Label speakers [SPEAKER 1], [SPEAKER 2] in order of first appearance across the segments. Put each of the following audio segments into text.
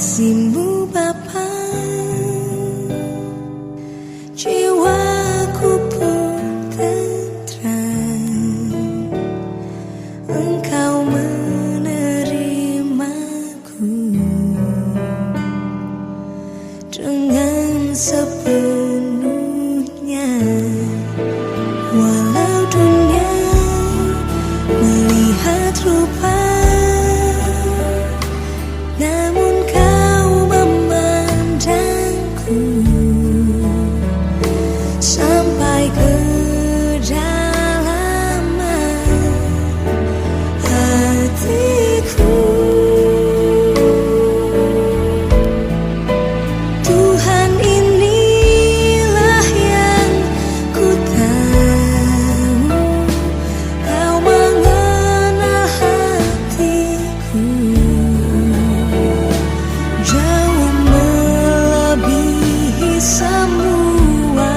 [SPEAKER 1] kasihmu Bapa, jiwaku pun tenteram. Engkau menerimaku dengan sepenuhnya. Walau dunia melihat rupa, namun kau memandangku sampai ke kedalaman hatiku. Tuhan, inilah yang ku tahu, kau mengenal hatiku jauh melebihi semua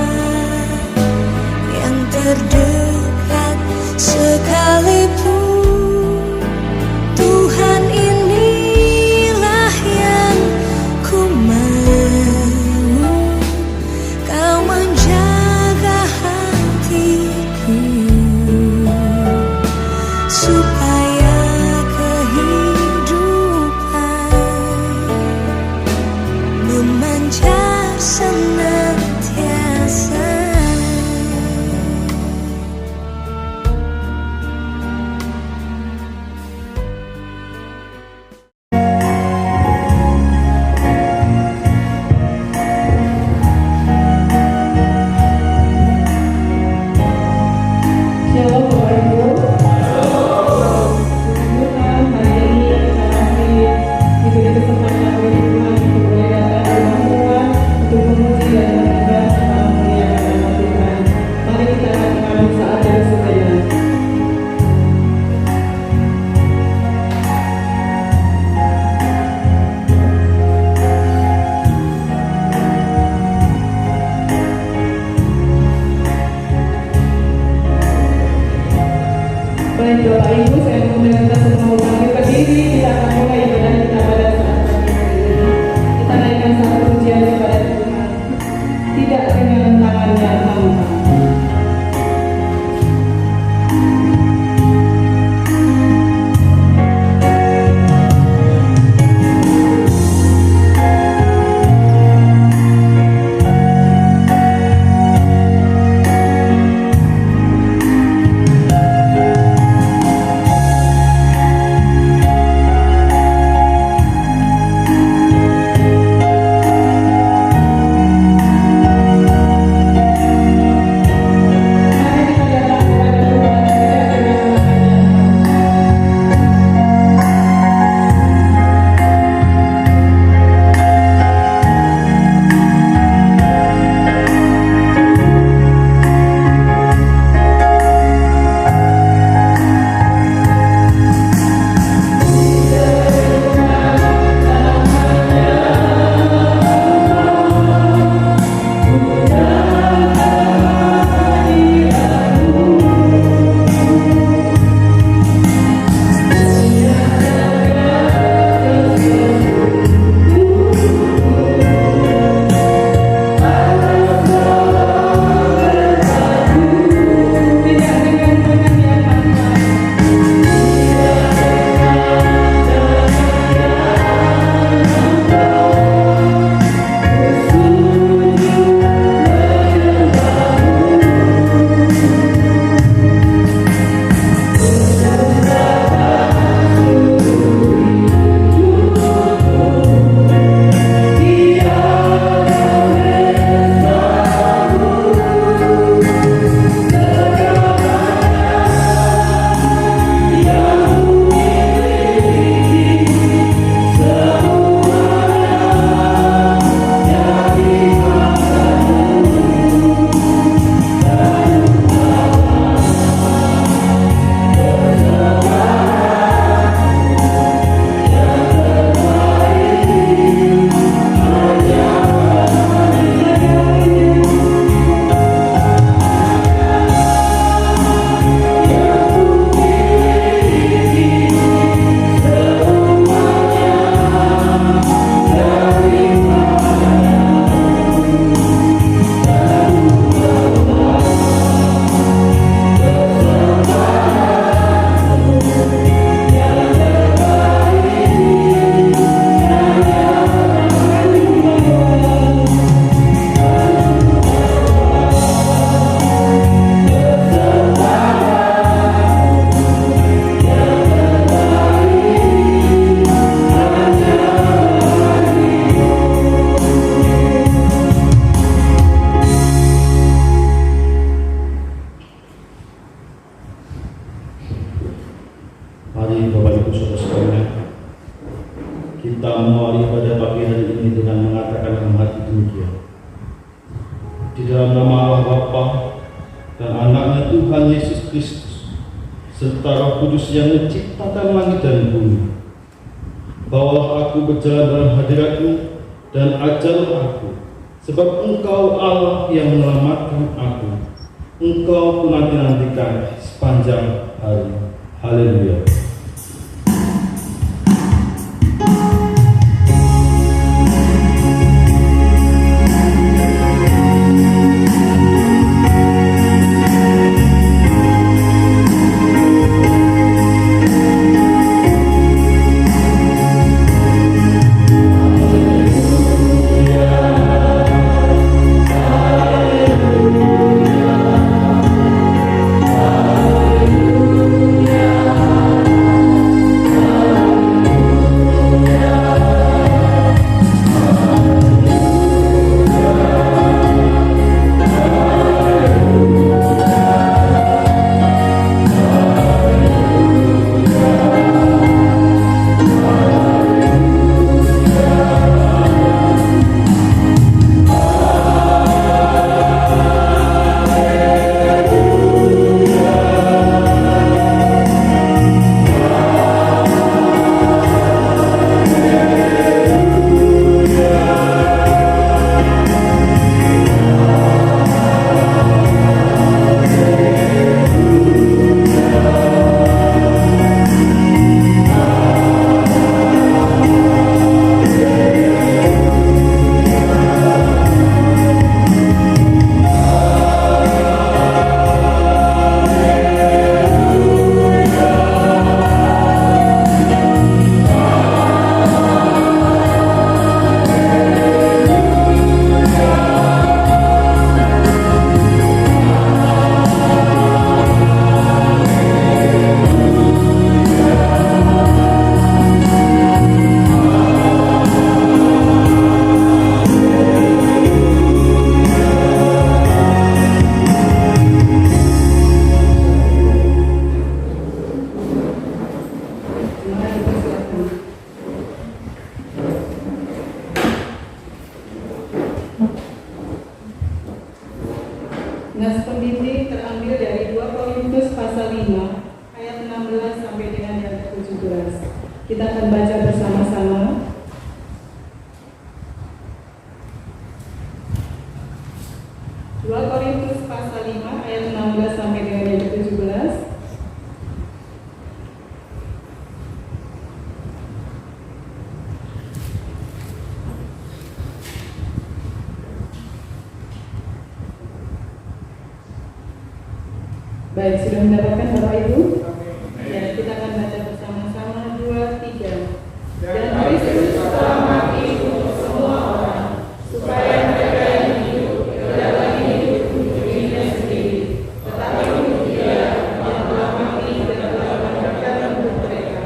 [SPEAKER 1] yang terdekat sekalipun. Tuhan, inilah yang ku mau, kau menjaga hatiku supaya kehidupan memancar senantiasa.
[SPEAKER 2] Shalom Bapak Ibu. Tuhan, hari ini kami diberi kesempatan oleh Tuhan untuk boleh datang ke rumah Tuhan untuk memuji dan menyembah memuliakan nama Tuhan. Mari kita akan mengalami saat yang sejenak. Baik Bapak Ibu, saya mengundang kita semua bangkit berdiri. Kita akan mulai ibadah kita pada saat pagi hari ini. Kita naikkan satu pujian kepada Tuhan. Tidak dengan tangannya hampa.
[SPEAKER 3] Mari Bapak Ibu Saudara sekalian, kita mengawali pada pagi hari ini dengan mengatakan dalam hati demikian. Di dalam nama Allah Bapa dan Anaknya Tuhan Yesus Kristus serta Roh Kudus yang menciptakan langit dan bumi, bawalah aku berjalan dalam hadirat-Mu dan ajarlah aku, sebab Engkau Allah yang menyelamatkan aku. Engkau ku nanti-nantikan sepanjang hari. Haleluya.
[SPEAKER 2] Nas pembimbing terambil dari 2 Korintus pasal 5 ayat 16 sampai dengan yang 17. Kita akan baca bersama-sama. Korintus pasal 5 ayat 16 sampai dengan yang 17. Baik, sudah mendapatkan Bapak Ibu? Ya, kita akan baca bersama-sama 2, 3. Dan Kristus telah mati untuk semua orang, supaya mereka yang hidup tidak lagi hidup untuk dirinya sendiri, tetapi untuk Dia yang telah mati dan telah bangkitkan untuk mereka.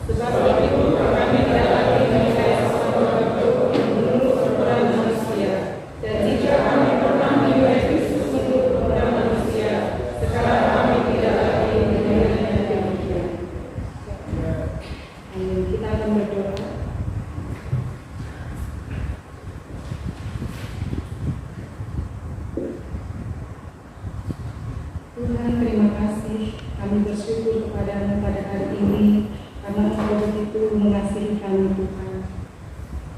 [SPEAKER 2] Sebab itu kami tidak lagi merekayasa bentuk menurut ukuran manusia, dan jika kami pernah menilai Kristus menurut ukuran manusia, sekarang kami tidak lagi menilainya demikian. Amin. Kita akan berdoa. Tuhan, terima kasih. Kami bersyukur kepada-Mu pada hari ini karena Engkau begitu mengasihi kami, Tuhan.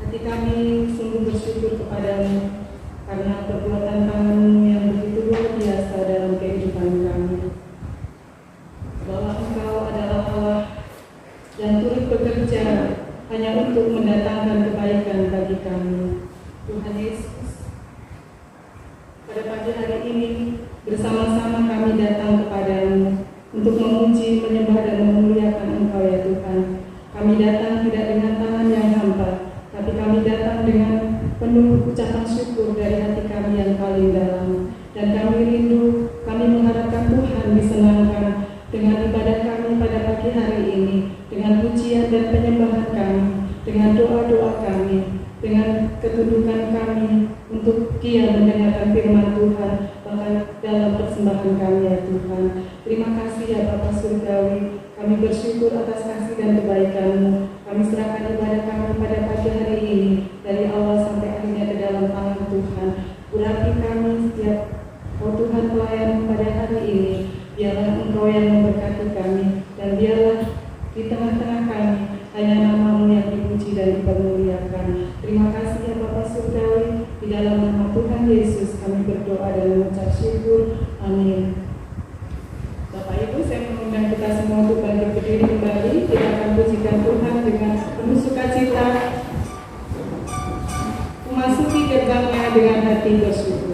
[SPEAKER 2] Hati kami sungguh bersyukur kepada-Mu karena perbuatan tangan-Mu yang begitu luar biasa dalam kehidupan kami. Bahwa Engkau adalah Allah yang turut bekerja hanya untuk mendatangkan kebaikan bagi kami. Tuhan Yesus, pada pagi hari ini bersama-sama kami datang kepada-Mu untuk memuji, menyembah dan memuliakan Engkau ya Tuhan. Kami datang tidak dengan tangan yang hampa, tapi kami datang dengan penuh ucapan syukur dari hati kami yang paling dalam. Dan kami rindu, kami mengharapkan Tuhan disenangkan dengan ibadah kami pada pagi hari ini, dengan pujian dan penyembahan kami, dengan doa-doa kami, dengan ketundukan kami untuk Dia mendengarkan firman Tuhan, bahkan dalam persembahan kami ya Tuhan. Bapa Surgawi, kami bersyukur atas kasih dan kebaikan-Mu. Kami serahkan ibadah kami pada pagi hari ini, dari awal sampai akhirnya ke dalam tangan Tuhan. Urapi kami setiap Tuhan pelayan pada hari ini. Biarlah Engkau yang memberkati kami, dan biarlah di tengah-tengah kami hanya nama-Mu yang dipuji dan dipermuliakan. Terima kasih ya Bapa Surgawi, di dalam nama Tuhan Yesus kami berdoa dan mengucap syukur. Amin. Bapak Ibu, saya mengundang kita semua untuk bangkit berdiri kembali. Kita akan pujikan Tuhan dengan penuh sukacita, memasuki gerbangnya dengan hati bersyukur.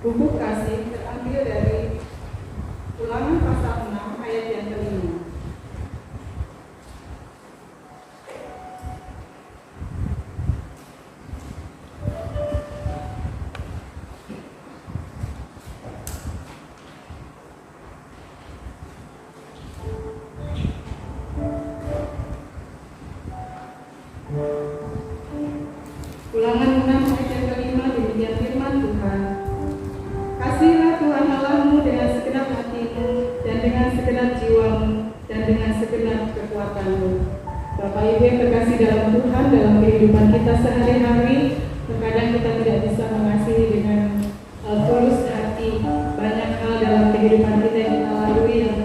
[SPEAKER 2] Buku kasih terambil dari Ulangan pasal 6 ayat yang kelima. Ulangan 6 ayat yang kelima, demikian firman Tuhan. Kasihlah Tuhan Allahmu dengan segenap hatimu dan dengan segenap jiwamu dan dengan segenap kekuatanmu. Bapak Ibu yang terkasih dalam Tuhan, dalam kehidupan kita sehari-hari, terkadang kita tidak bisa mengasihi dengan tulus hati. Banyak hal dalam kehidupan kita yang kita lalui yang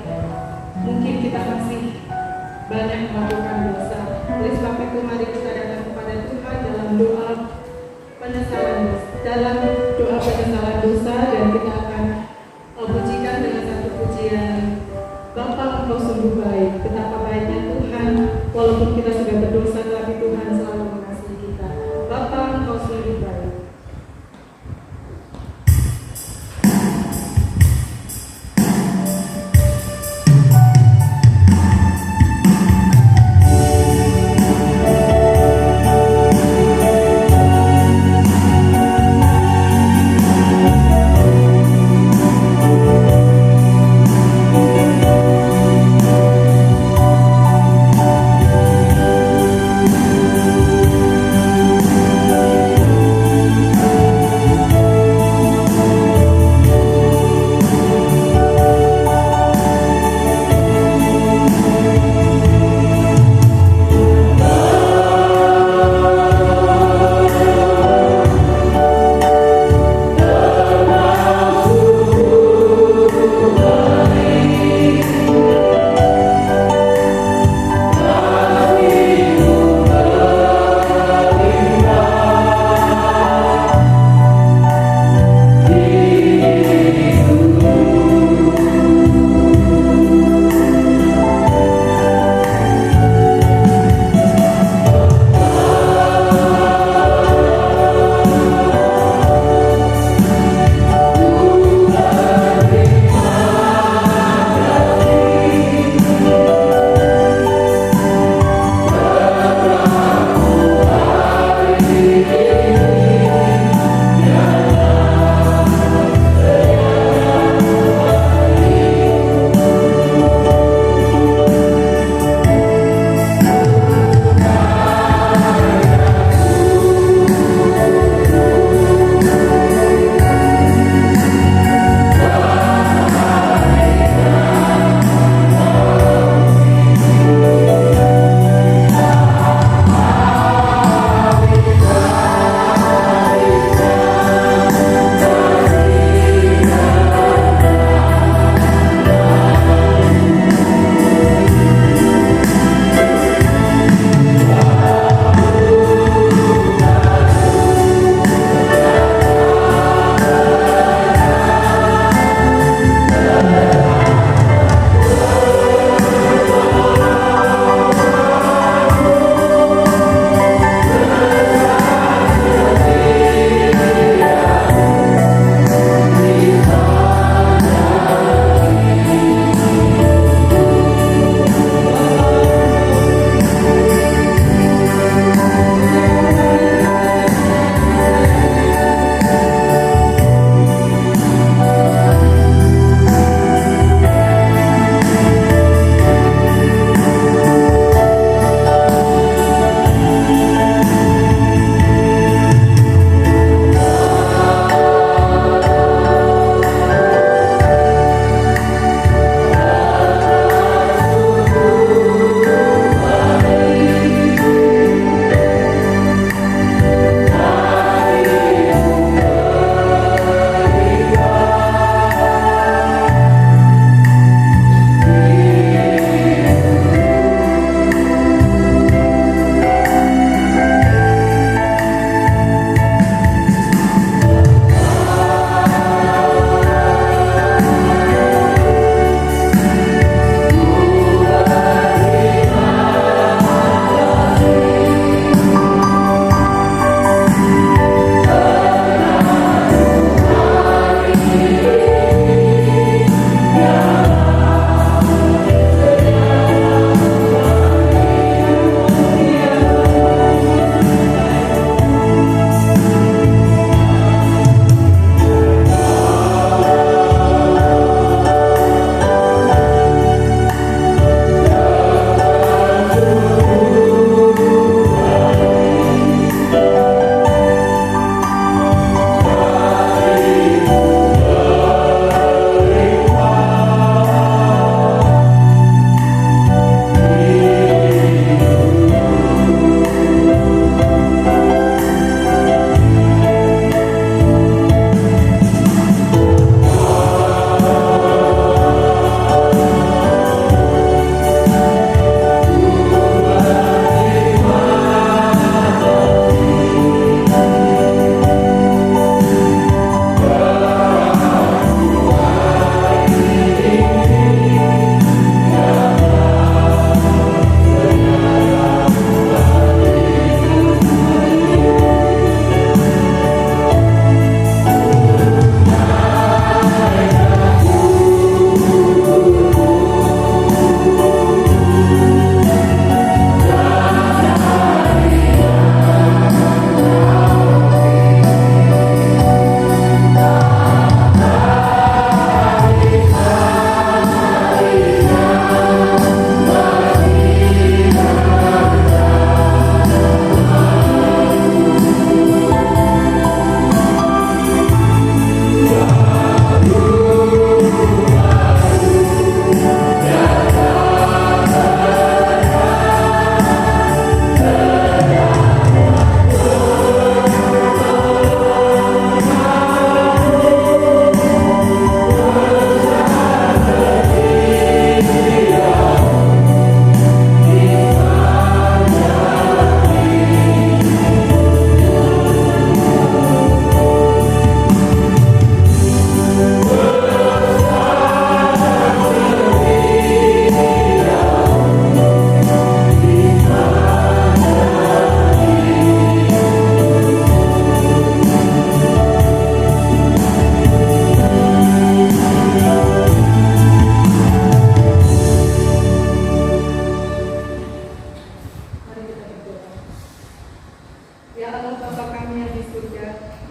[SPEAKER 2] mungkin kita masih banyak melakukan dosa. Oleh sebab itu mari kita datang kepada Tuhan dalam doa penyesalan dosa, dan kita akan pujikan dengan satu pujian. Bapa, Engkau sungguh baik, betapa baiknya Tuhan, walaupun kita sudah berdosa, tapi Tuhan selalu mengasihi kita. Bapa, Engkau sungguh baik.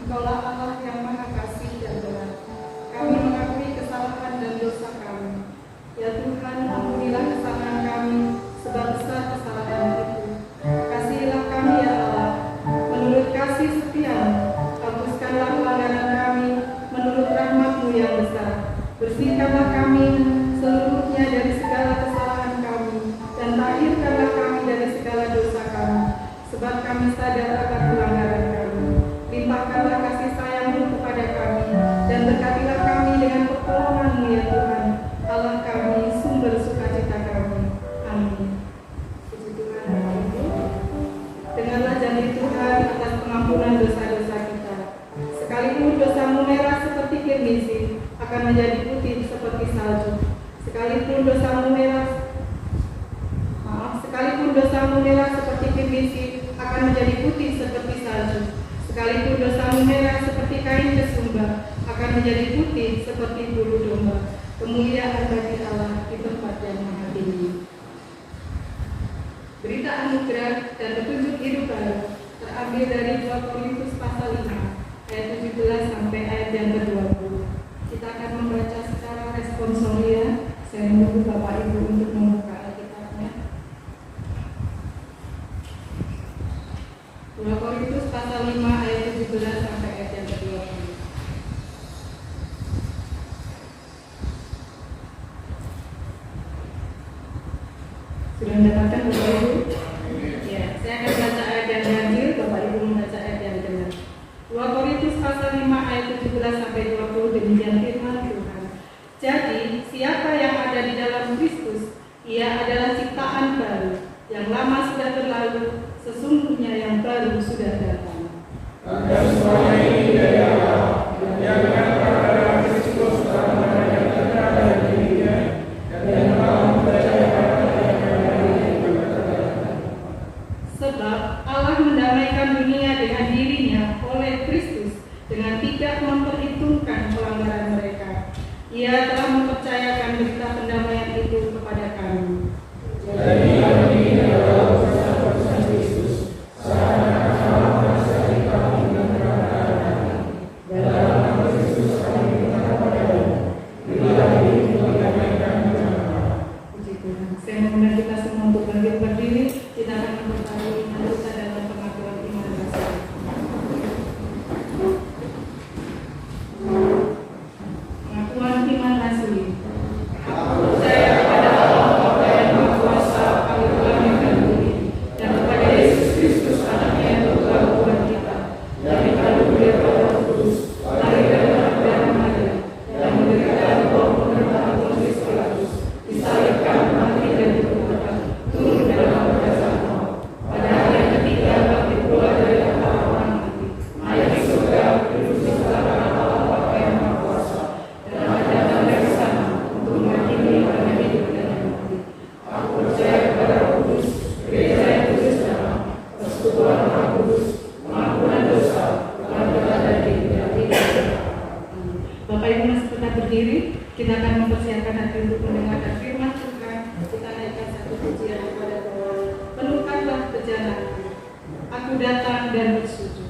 [SPEAKER 2] Engkaulah Allah yang Maha Kasih dan benar. Kami mengakui kesalahan dan dosa kami. Ya Tuhan, ampunilah kesalahan kami, sebab besar kesalahan itu. Kasihilah kami ya Allah, menurut kasih setiamu. Hapuskanlah pelanggaran kami, menurut rahmat-Mu yang besar. Bersihkanlah kami seluruhnya dari segala kesalahan kami, dan tahirkanlah kami dari segala dosa kami, sebab kami sadar akan pelanggaran kami. Limpahkanlah kasih sayang-Mu kepada kami, dan berkatilah kami dengan pertolongan-Mu ya Tuhan, Allah kami, sumber sukacita kami. Amin. Puji Tuhan, Bapak Ibu. Dengarlah janji Tuhan atas pengampunan dosa-dosa kita. Sekalipun dosamu merah seperti kirmisi, akan menjadi putih seperti salju. Sekalipun dosamu merah seperti kirmisi, akan menjadi putih seperti salju. Sekalipun dosamu merah seperti kain kesumba, akan menjadi putih seperti bulu domba. Kemuliaan bagi Allah di tempat yang maha tinggi. Berita anugerah dan petunjuk hidup baru terambil dari 2 Korintus pasal 5 ayat 17 sampai ayat yang ke-20. Kita akan membaca secara responsoria. Saya menunggu Bapak Ibu untuk membuka Alkitabnya. 2 Korintus pasal 5 ayat 17 sampai ayat yang ke-20. Sudah mendapatkan Bapak Ibu? Ya, saya akan baca ayat yang ganjil, Bapak Ibu membaca ayat yang genap. 2 Korintus pasal 5 ayat 17 sampai 20, demikian firman Tuhan. Jadi, siapa yang ada di dalam Kristus, ia adalah ciptaan baru. Yang lama sudah berlalu, sesungguhnya yang baru sudah datang.
[SPEAKER 4] Dan semuanya ini dari Allah, yang dengan perkara Kristus telah mengajarkan kepada dirinya, dan yang telah mempercayakan
[SPEAKER 2] sebab Allah mendamaikan dunia dengan dirinya oleh Kristus dengan tidak memperhitungkan pelanggaran mereka. Ia telah mempercayakan berita pendamaian itu kepada kami.
[SPEAKER 4] Jadi kami adalah utusan Kristus, seakan Allah mengasihi kami dengan kebenaran kami. Dalam nama Kristus kami berkata, berilah diri mendamaikan dengan Allah.
[SPEAKER 2] Puji Tuhan. Saya mengundang kita semua untuk bangkit berdiri. Kita akan memperbarui iman kita dalam pengakuan iman rasuli. Pengakuan iman rasuli. Aku percaya kepada Allah Bapa yang Maha Kuasa, Allah Tuhan yang berdiri, dan kepada Yesus Kristus Anaknya yang telah buat kita, yang dikandung oleh Roh Kudus, lahir dari darah Maria, yang menderita di bawah pemerintahan Pontius Pilatus, disalibkan, mati dan dikuburkan, turun dalam keadaan maut. Pada hari yang ketiga bangkit pula dari antara orang mati, naik ke surga, duduk di sebelah kanan Allah Bapa yang Maha Kuasa, dan akan datang dari sana untuk menghakimi orang yang hidup dan yang mati. Aku percaya kepada Roh Kudus, gereja yang kudus dan am, persekutuan Maha Kudus, pengampunan dosa, perlindungan dari yang tidak berdosa. Bapak Ibu masih tetap berdiri. Kita akan mempersiapkan hati untuk mendengarkan firman Tuhan. Kita naikkan satu pujian kepada Tuhan. Penuhkanlah perjalananku. Aku datang dan bersujud.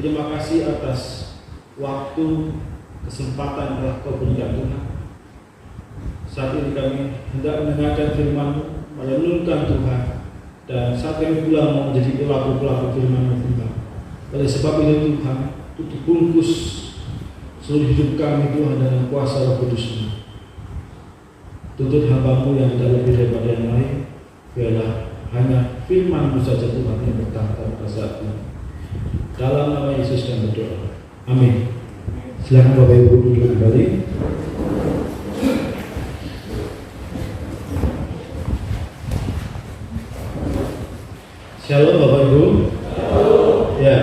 [SPEAKER 3] berterima kasih atas waktu, kesempatan yang telah Kau berikan Tuhan. Saat ini kami hendak mendengarkan firman-Mu, merenungkan Tuhan, dan saat kami pulang mau menjadi pelaku-pelaku firman-Mu Tuhan. Oleh sebab itu Tuhan, tutup bungkus seluruh hidup kami Tuhan dengan kuasa Roh Kudus-Mu. Tuntut hamba-Mu yang tidak lebih daripada yang lain, biarlah hanya firman-Mu saja Tuhan yang bertahta pada saat ini. Dalam nama Yesus kami berdoa. Amin. Silakan Bapak Ibu duduk kembali. Shalom Bapak Ibu. Ya,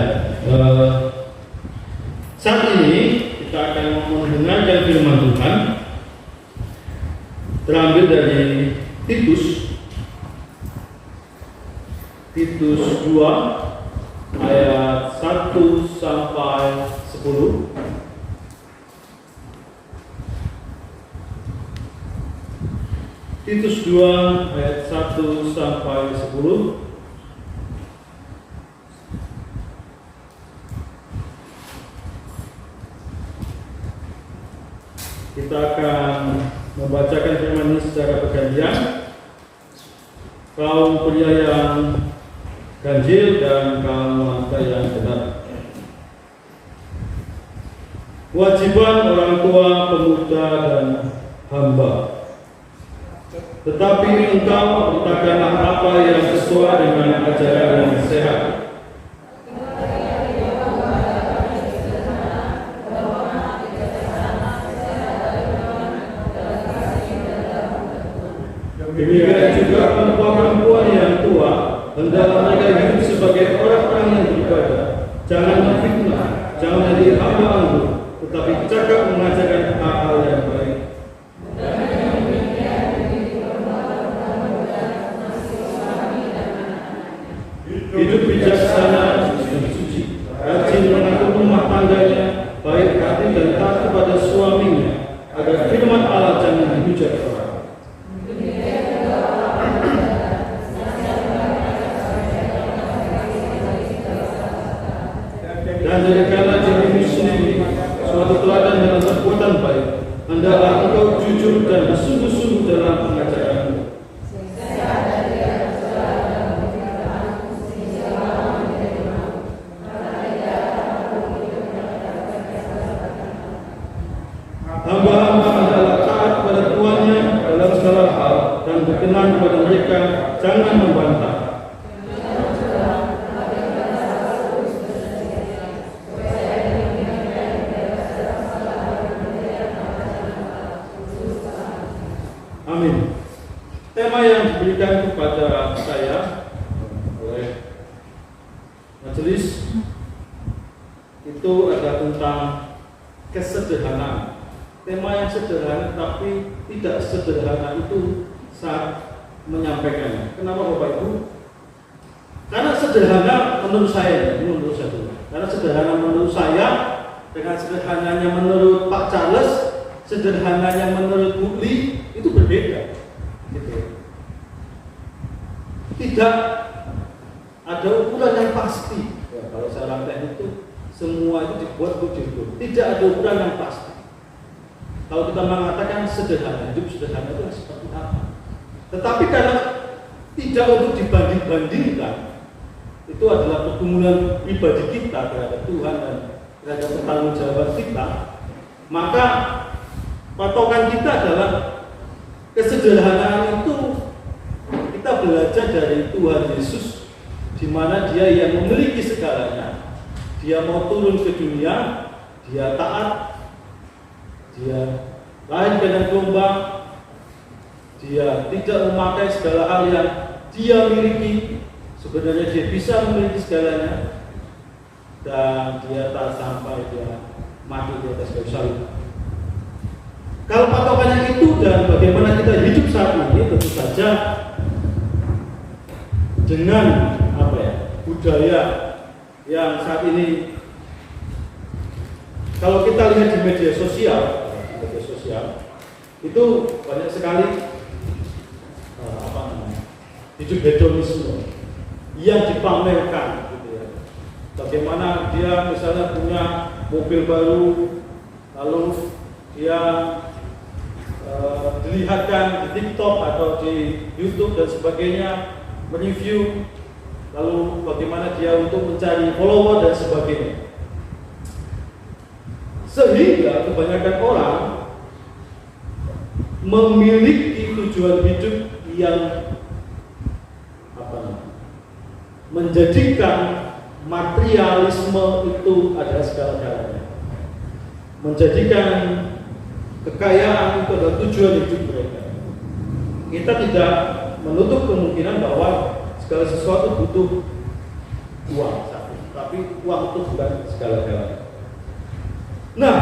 [SPEAKER 3] saat ini kita akan mendengarkan firman Tuhan terambil dari Titus 2 ayat 1 sampai 10. Titus 2 ayat 1 sampai 10. Kita akan membacakan firman ini secara bergantian. Kaum pria yang ganjil dan kaum wanita yang benar. Kewajiban orang tua, pemuda dan hamba. Tetapi engkau berkatakanlah apa yang sesuai dengan ajaran yang sehat. Demikian juga perempuan-perempuan yang tua, hendaklah mereka hidup sebagai orang-orang yang beribadah. Jangan memfitnah, jangan menjadi hamba anggur, tetapi cakap mengajarkan hal-hal yang baik. Hidup bijaksana dan suci, rajin mengatur rumah tangganya, baik hati dan taat kepada suaminya, agar firman Allah jangan dihujat orang. Dan jadikanlah dirimu sendiri suatu teladan dalam perbuatan baik. Hendaklah engkau jujur dan bersungguh-sungguh dalam pengajaranmu. Hamba-hamba adalah taat kepada tuannya dalam segala hal dan berkenan kepada mereka, jangan membantah. Amin. Tema yang diberikan kepada saya oleh majelis itu adalah tentang kesederhanaan. Tema yang sederhana tapi tidak sederhana itu saat menyampaikannya. Kenapa Bapak Ibu? Karena sederhana menurut saya. Karena sederhana menurut saya dengan sederhananya menurut Pak Charles, sederhananya menurut Bu Li itu berbeda. Gitu. Tidak ada ukuran yang pasti. Ya, kalau seorang teknik itu semua itu dibuat untuk diukur. Tidak ada ukuran yang pasti. Kalau kita mengatakan sederhana, hidup sederhana itu seperti apa? Tetapi karena tidak untuk dibanding-bandingkan, itu adalah pergumulan pribadi kita terhadap Tuhan dan terhadap pertanggungjawaban kita, maka patokan kita adalah kesederhanaan itu kita belajar dari Tuhan Yesus, di mana Dia yang memiliki segalanya. Dia mau turun ke dunia, Dia taat, Dia lahir dengan gelombang, Dia tidak memakai segala hal yang Dia miliki. Sebenarnya Dia bisa memiliki segalanya, dan Dia tak sampai Dia mati di atas kayu salib. Kalau patokannya itu dan bagaimana kita hidup saat ini, tentu saja dengan budaya yang saat ini, kalau kita lihat di media sosial itu banyak sekali hidup hedonisme yang dipamerkan, gitu ya. Bagaimana dia misalnya punya mobil baru, lalu dia dilihatkan di TikTok atau di YouTube dan sebagainya, mereview, lalu bagaimana dia untuk mencari follower dan sebagainya. Sehingga kebanyakan orang memiliki tujuan hidup yang menjadikan materialisme itu adalah segala-galanya, menjadikan kekayaan itu adalah tujuan hidup mereka. Kita tidak menutup kemungkinan bahwa segala sesuatu butuh uang, tapi uang itu bukan segala-galanya. Nah,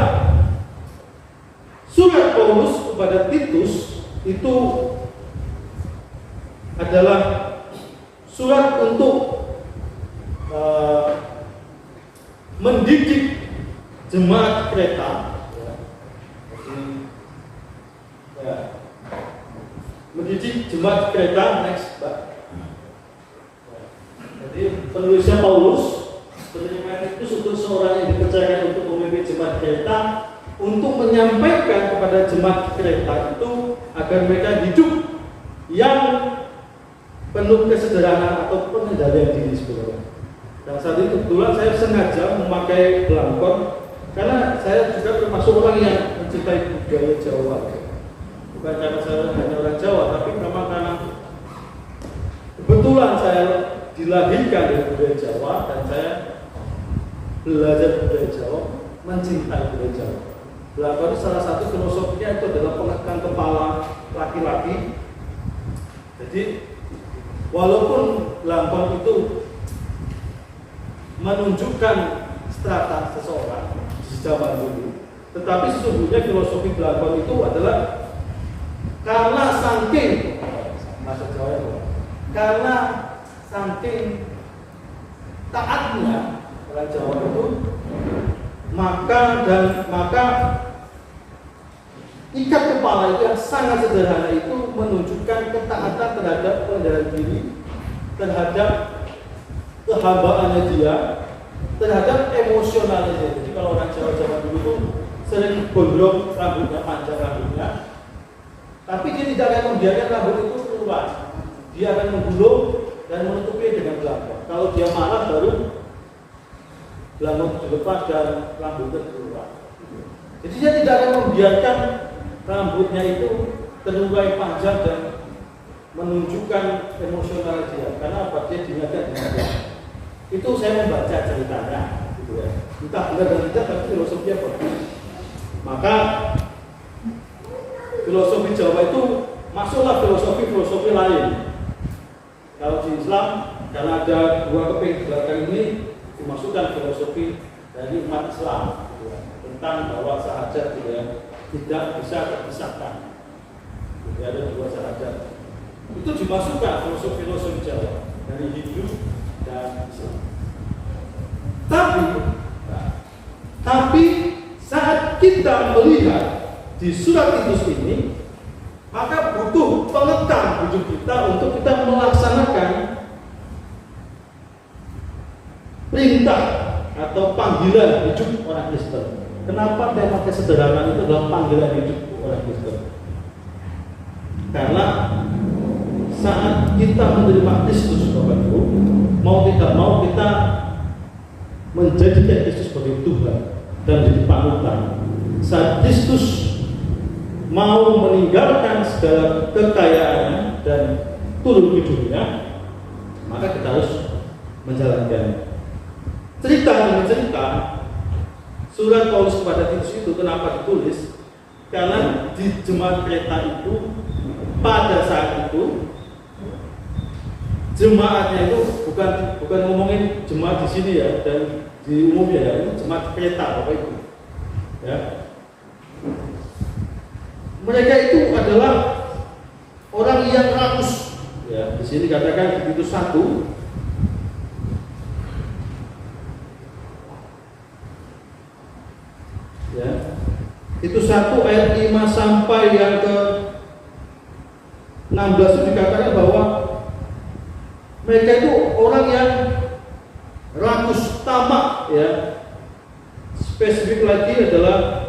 [SPEAKER 3] surat Paulus kepada Titus itu adalah surat untuk mendidik jemaat Kreta, mendidik jemaat Kreta. Next, Pak. Jadi penulisnya Paulus, penerimaan itu untuk seorang yang dipercayakan untuk memimpin jemaat Kreta, untuk menyampaikan kepada jemaat Kreta itu agar mereka hidup yang penuh kesederhanaan atau pengendalian diri sebenarnya. Dan saat itu kebetulan saya sengaja memakai belangkon karena saya juga termasuk orang yang mencintai budaya Jawa. Bukan karena saya hanya orang Jawa, tapi memang karena kebetulan saya dilahirkan dari budaya Jawa dan saya belajar budaya Jawa, mencintai budaya Jawa. Belangkon itu salah satu filosofinya itu adalah pengekan kepala laki-laki. Jadi walaupun belangkon itu menunjukkan strata seseorang di zaman dulu, tetapi sesungguhnya filosofi belangkon itu adalah karena saking taatnya orang Jawa itu, maka ikat kepala itu yang sangat sederhana itu menunjukkan ketaatan terhadap pengendalian diri, terhadap kehambaannya dia, terhadap emosionalnya dia. Jadi kalau orang Jawa dulu itu sering gondrong rambutnya, panjang rambutnya, tapi dia tidak akan membiarkan rambut itu keluar. Dia akan menggulung dan menutupi dengan belangkon. Kalau dia marah baru belangkon dilepas dan rambutnya keluar. Jadi dia tidak akan membiarkan rambutnya itu terurai panjang dan menunjukkan emosional dia. Karena apa? Dia diingatkan dengan dia. Itu saya membaca ceritanya, gitu ya. Entah benar dan tidak, tapi filosofinya bagus. Maka filosofi Jawa itu masuklah filosofi lain. Kalau di Islam, karena ada dua keping belakang ini, dimasukkan filosofi dari umat Islam, gitu ya. Tentang bahwa sahadat tidak bisa terpisahkan. Jadi ada dua sahadat. Itu dimasukkan filosofi Jawa dari Hindu dan Islam. Tapi saat kita melihat di surat Titus ini, maka butuh pengekang hidup kita untuk kita melaksanakan perintah atau panggilan hidup orang Kristen. Kenapa tema kesederhanaan itu adalah panggilan hidup orang Kristen? Karena saat kita menerima Kristus, Bapak Ibu, mau tidak mau kita menjadikan Kristus sebagai Tuhan dan jadi panutan. Saat Kristus mau meninggalkan segala kekayaannya dan turun ke dunia, maka kita harus menjalankannya. Cerita demi cerita, surat Paulus kepada Titus itu kenapa ditulis? Karena di jemaat Kreta itu pada saat itu jemaatnya itu bukan ngomongin jemaat di sini ya dan di umumnya ya, ini jemaat Kreta Bapak Ibu. Ya. Mereka itu adalah orang yang rakus. Ya, di sini katakan di Titus 1 ya. Titus 1 ayat 5 sampai yang ke 16 itu dikatakan bahwa mereka itu orang yang rakus pertama ya, spesifik lagi adalah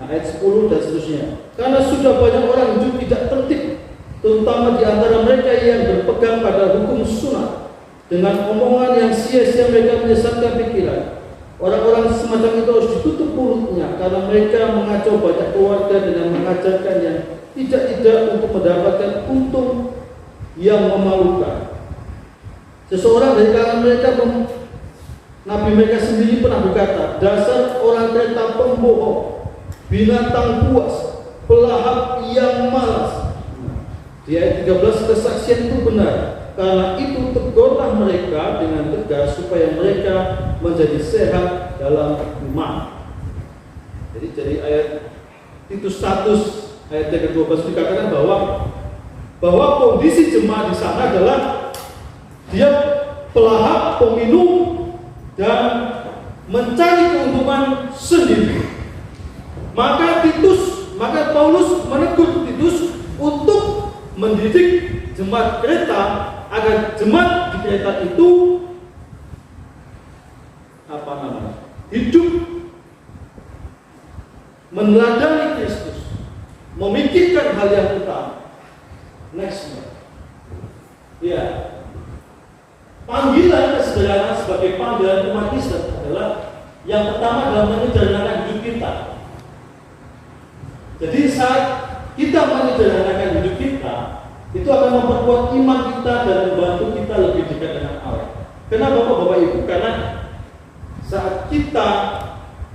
[SPEAKER 3] ayat 10 dan seterusnya. Karena sudah banyak orang hidup tidak tertib, terutama di antara mereka yang berpegang pada hukum sunat. Dengan omongan yang sia-sia mereka menyesatkan pikiran. Orang-orang semacam itu harus ditutup mulutnya, karena mereka mengacau banyak keluarga dengan mengajarkan yang tidak untuk mendapatkan untung yang memalukan. Seseorang dari kalangan mereka, Nabi mereka sendiri pernah berkata, dasar orang kereta pembohong, binatang buas, pelahap yang malas. Di ayat 13, kesaksian itu benar. Karena itu tegurlah mereka dengan tegas supaya mereka menjadi sehat dalam iman. Jadi dari ayat Titus 1 ayat yang ke-12 dikatakan bahwa kondisi jemaat di sana adalah dia pelahap, peminum, dan mencari keuntungan sendiri. Maka Paulus menegur Titus untuk mendidik jemaat Kreta agar jemaat di Kreta itu hidup meneladani Kristus, memikirkan hal yang utama. Next, ya, panggilan kesederhanaan sebagai panggilan umat Kristen adalah yang pertama dalam menyederhanakan hidup kita. Jadi saat kita menyederhanakan hidup kita, itu akan memperkuat iman kita dan membantu kita lebih dekat dengan Allah. Kenapa Bapak Ibu? Karena saat kita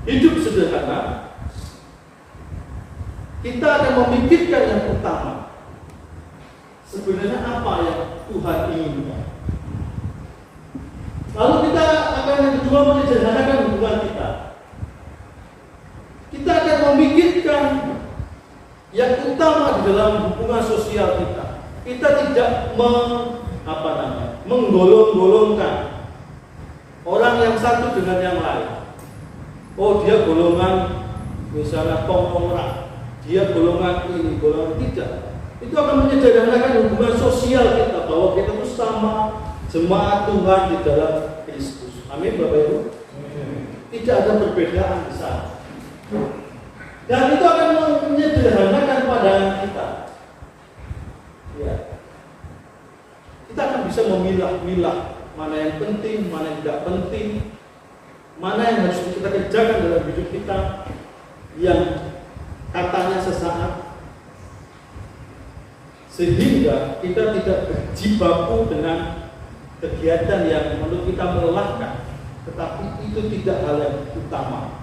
[SPEAKER 3] hidup sederhana, kita akan memikirkan yang utama. Sebenarnya apa yang Tuhan inginkan? Lalu kita akan yang kedua menyederhanakan hubungan kita. Kita akan memikirkan yang utama di dalam hubungan sosial kita. Kita tidak menggolong-golongkan orang yang satu dengan yang lain. Oh, dia golongan misalnya konglomerat, dia golongan ini, golongan tidak. Itu akan menyederhanakan hubungan sosial kita, bahwa kita itu sama jemaat Tuhan di dalam Kristus. Amin, Bapak Ibu. Tidak ada perbedaan di sana. Dan itu akan menyederhanakan pandangan kita. Ya. Kita akan bisa memilah-milah mana yang penting, mana yang tidak penting, mana yang harus kita kerjakan dalam hidup kita yang katanya sesaat, sehingga kita tidak berjibaku dengan kegiatan yang menurut kita melelahkan, tetapi itu tidak hal yang utama.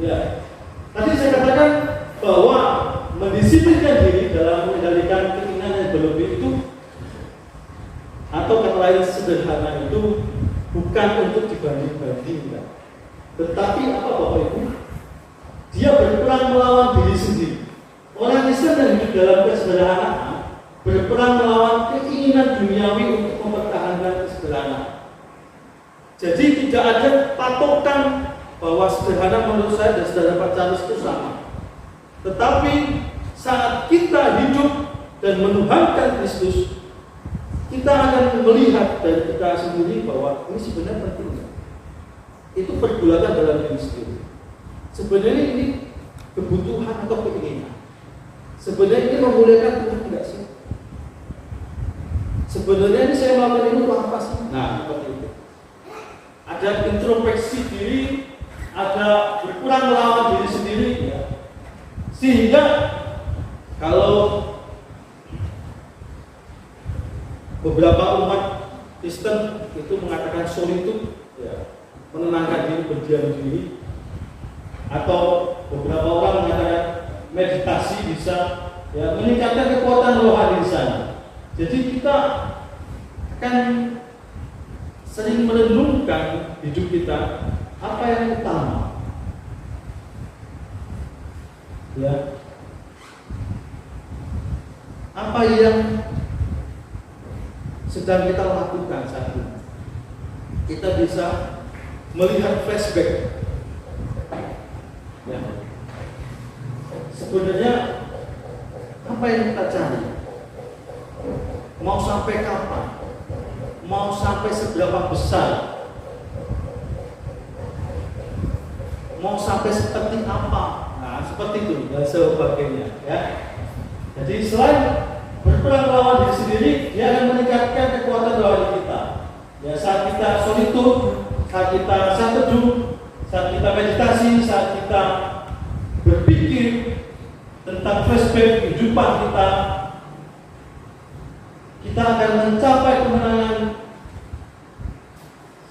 [SPEAKER 3] Ya, tadi saya katakan bahwa mendisiplinkan diri dalam mengendalikan keinginan yang berlebih itu, atau kata lain sederhana itu, bukan untuk dibanding-bandingkan, tetapi apa Bapak Ibu? Dia berperang melawan diri sendiri. Orang Kristen yang hidup dalam kesederhanaan berperang melawan keinginan duniawi untuk mempertahankan kesederhanaan. Jadi tidak ada patokan bahwa sederhana menurut saya dan saudara Pak Charles itu sama. Tetapi saat kita hidup dan menuhankan Kristus, kita akan melihat dari kita sendiri bahwa ini sebenarnya penting. Itu pergulatan dalam diri sendiri. Sebenarnya ini kebutuhan atau keinginan. Sebenarnya ini memuliakan Tuhan tidak sih? Sebenarnya ini saya melakukan ini untuk apa sih? Nah, seperti itu. Ada introspeksi diri, ada berkurang melawan diri sendiri, ya. Sehingga kalau beberapa umat Kristen itu mengatakan solitude, ya, menenangkan diri, berdiam diri, atau beberapa orang mengatakan meditasi bisa, ya, meningkatkan kekuatan rohani di sana. Jadi kita akan sering merenungkan hidup kita, apa yang utama, ya, apa yang sedang kita lakukan saat ini. Kita bisa melihat flashback. Ya. Sebenarnya apa yang kita cari? Mau sampai kapan? Mau sampai seberapa besar? Mau sampai seperti apa? Nah, seperti itu dan sebagainya, ya. Jadi selain berperang melawan diri sendiri, dia akan meningkatkan kekuatan rohani kita. Ya, saat kita solitude, saat kita teduh, saat kita meditasi, saat kita berpikir tentang flashback kehidupan kita, kita akan mencapai kemenangan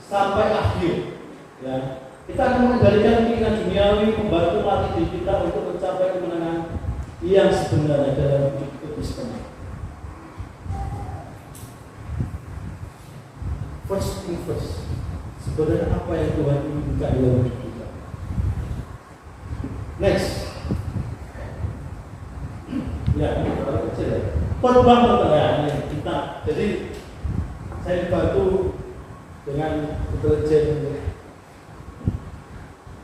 [SPEAKER 3] sampai akhir. Ya, kita akan mengendalikan keinginan duniawi, membantu latih diri kita untuk mencapai kemenangan yang sebenarnya dalam hidup Kristen. First thing first, sebenarnya apa yang Tuhan inginkan dalam hidup kita? Next, ya, kalau kecil ya, khotbah pertanyaan kita. Jadi saya dibantu dengan intelijen.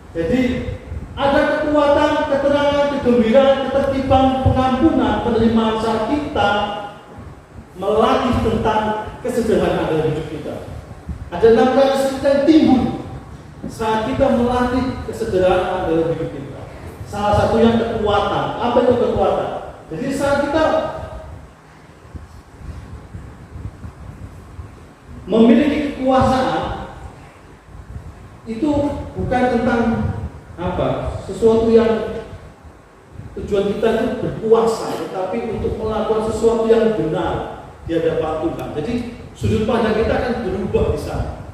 [SPEAKER 3] Jadi ada kekuatan, keterangan, kegembiraan, ketertiban, pengampunan, penerimaan saat kita melatih tentang kesederhanaan dalam hidup kita. Ada 6 karakteristik yang timbul saat kita melatih kesederhanaan dalam hidup kita. Salah satu yang kekuatan. Apa itu kekuatan? Jadi saat kita memiliki kekuasaan, itu bukan tentang sesuatu yang tujuan kita itu berkuasa, tetapi untuk melakukan sesuatu yang benar di hadapan Tuhan. Jadi sudut pandang kita akan berubah di sana.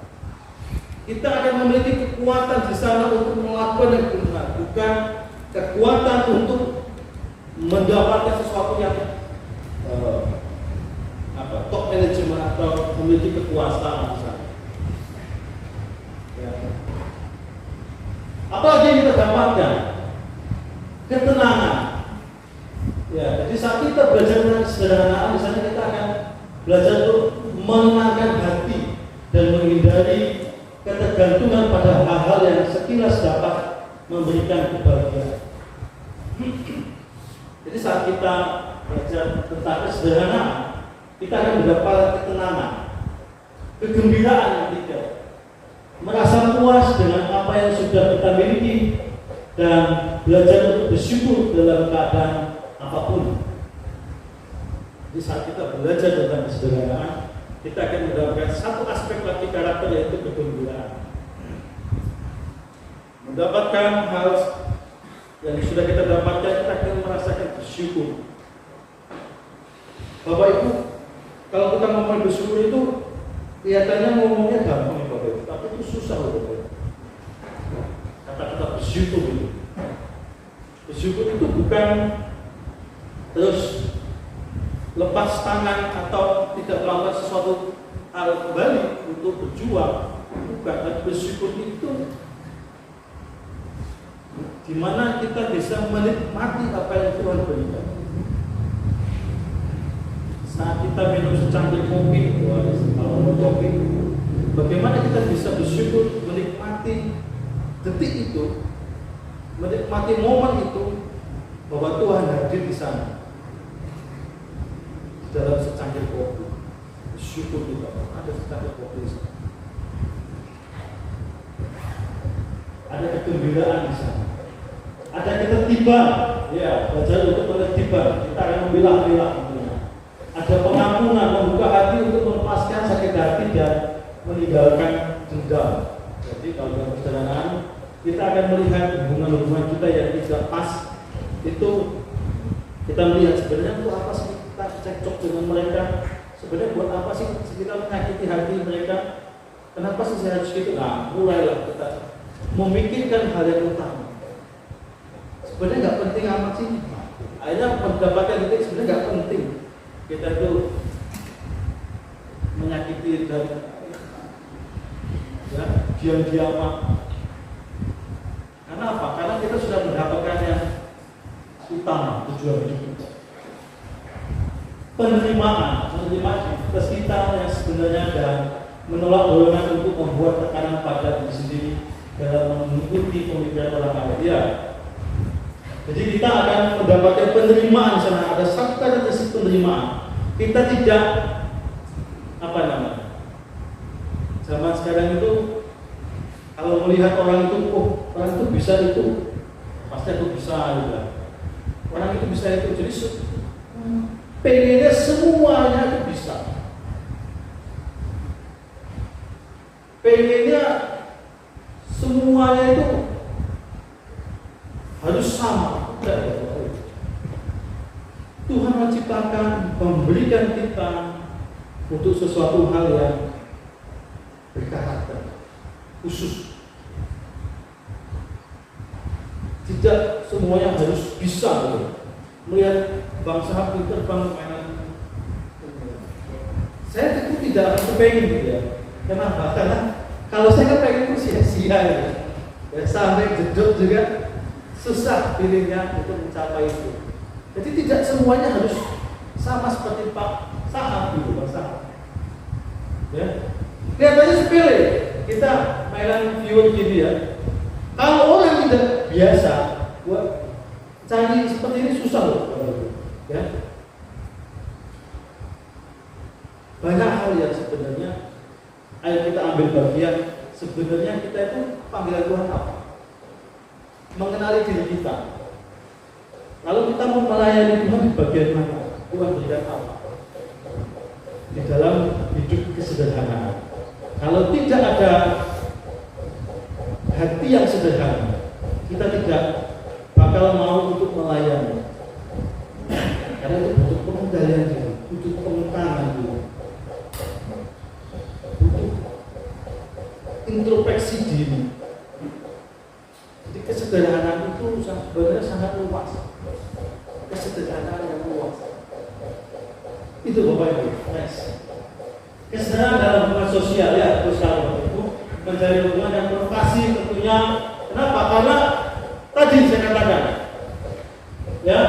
[SPEAKER 3] Kita akan memiliki kekuatan di sana untuk melakukan yang benar, bukan kekuatan untuk mendapatkan sesuatu yang top management atau memiliki kekuasaan di sana. Ya. Apalagi yang kita dapatkan? Ketenangan. Ya, jadi saat kita belajar tentang kesederhanaan, di sana kita akan belajar untuk menenangkan hati dan menghindari ketergantungan pada hal-hal yang sekilas dapat memberikan kebahagiaan. Jadi saat kita belajar tentang kesederhanaan, kita akan mendapat ketenangan, kegembiraan yang ketiga, merasa puas dengan apa yang sudah kita miliki dan belajar untuk bersyukur dalam keadaan apapun. Jadi saat kita belajar tentang kesederhanaan, kita akan mendapatkan satu aspek lagi karakter, yaitu kegembiraan. Mendapatkan hal yang sudah kita dapatkan, kita akan merasakan bersyukur. Bapak Ibu, kalau kita ngomong bersyukur itu kelihatannya ngomongnya gampang ya Bapak Ibu, tapi itu susah loh Bapak Ibu. Kata-kata bersyukur itu. Bersyukur itu bukan terus lepas tangan atau tidak melakukan sesuatu hal kembali untuk berjuang. Bukan, tapi bersyukur itu di mana kita bisa menikmati apa yang Tuhan berikan. Saat kita minum secangkir kopi, kalau mau kopi, bagaimana kita bisa bersyukur menikmati detik itu, menikmati momen itu, bahwa Tuhan hadir di sana dalam secangkir kopi. Bersyukur kita ada secangkir kopi di sana. Ada kegembiraan di sana. Ada ketertiban, ya, belajar untuk ketertiban. Kita akan memilah-milah. Ada pengampunan, membuka hati untuk melepaskan sakit hati dan meninggalkan dendam. Jadi kalau dalam perjalanan kita akan melihat hubungan-hubungan kita yang tidak pas. Itu kita melihat sebenarnya itu apa sih kita cekcok dengan mereka. Sebenarnya buat apa sih kita menyakiti hati mereka? Kenapa sih saya harus gitu? Nah, mulailah kita memikirkan hal yang utama. Sebenarnya nggak penting amat sih. Akhirnya mendapatkan titik sebenarnya nggak penting. Kita itu menyakiti dan ya, diam-diaman. Karena apa? Karena kita sudah mendapatkan yang utama, tujuan hidup kita. Penerimaan atas kita yang sebenarnya, dan menolak dorongan untuk membuat tekanan pada diri sendiri dalam mengikuti pemikiran orang lain. Ya, Jadi kita akan mendapatkan penerimaan di sana. Ada satu karakteristik penerimaan. Kita tidak zaman sekarang itu kalau melihat orang itu, oh orang itu bisa itu, pasti aku bisa juga. Orang itu bisa itu, jadi pengennya semuanya itu bisa. Pengennya semuanya itu harus sama. Tuhan menciptakan, memberikan kita untuk sesuatu hal yang berkarakter khusus. Tidak semuanya harus bisa. Melihat bangsa pintar mainan, saya itu tidak akan kepengen gitu ya. Kenapa? Karena kalau saya kepengen itu sia-sia ya. Sampai jeduk juga susah dirinya untuk mencapai itu. Jadi tidak semuanya harus sama seperti Pak Sahab gitu, Pak Sahab. Ya, kelihatannya sepele. Kita mainan viewer gini ya. Kalau orang tidak biasa, buat cari seperti ini susah loh. Ya, banyak hal yang sebenarnya, ayo kita ambil bagian. Sebenarnya kita itu panggilan Tuhan apa? Mengenali diri kita. Lalu kita mau melayani Tuhan di bagian mana? Tuhan berikan apa? Di dalam hidup kesederhanaan. Kalau tidak ada hati yang sederhana, kita tidak bakal mau untuk melayani. Karena itu butuh pengendalian diri, butuh penekanan diri, butuh introspeksi diri. Jadi kesederhanaan itu sebenarnya sangat luas. Kesederhanaan yang luas. Itu Bapak Ibu. Next. Kesederhanaan dalam hubungan sosial ya, terus kalau itu menjadi hubungan yang provokasi tentunya. Kenapa? Karena tadi saya katakan, ya,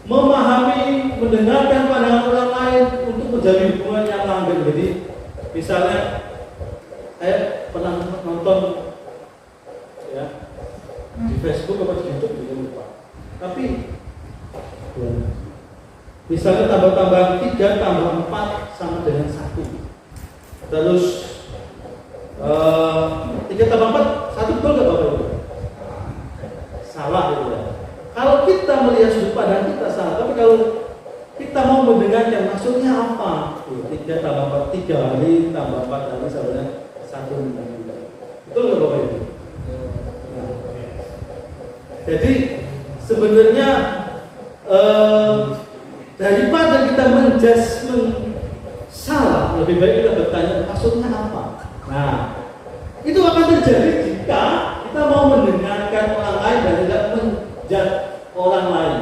[SPEAKER 3] memahami, mendengarkan pandangan orang lain untuk menjadi hubungan yang langgeng. Jadi, misalnya, saya pernah nonton, ya, di Facebook atau di YouTube juga lupa. Tapi, ya, misalnya tambah-tambah 3 tambah 4 sama dengan 1. Terus 3 tambah 4 1 betul nggak Bapak Ibu? Salah gitu ya. Kalau kita melihat sudut pandang kita salah, tapi kalau kita mau mendengarkan maksudnya apa? 3 tambah 4 3 kali tambah 4 kali sama dengan 1 dengan 2. Betul nggak Bapak Ibu? Nah. Jadi sebenarnya daripada kita menjudgment salah, lebih baik kita bertanya maksudnya apa. Nah, itu akan terjadi jika kita mau mendengarkan orang lain dan tidak menjudge orang lain.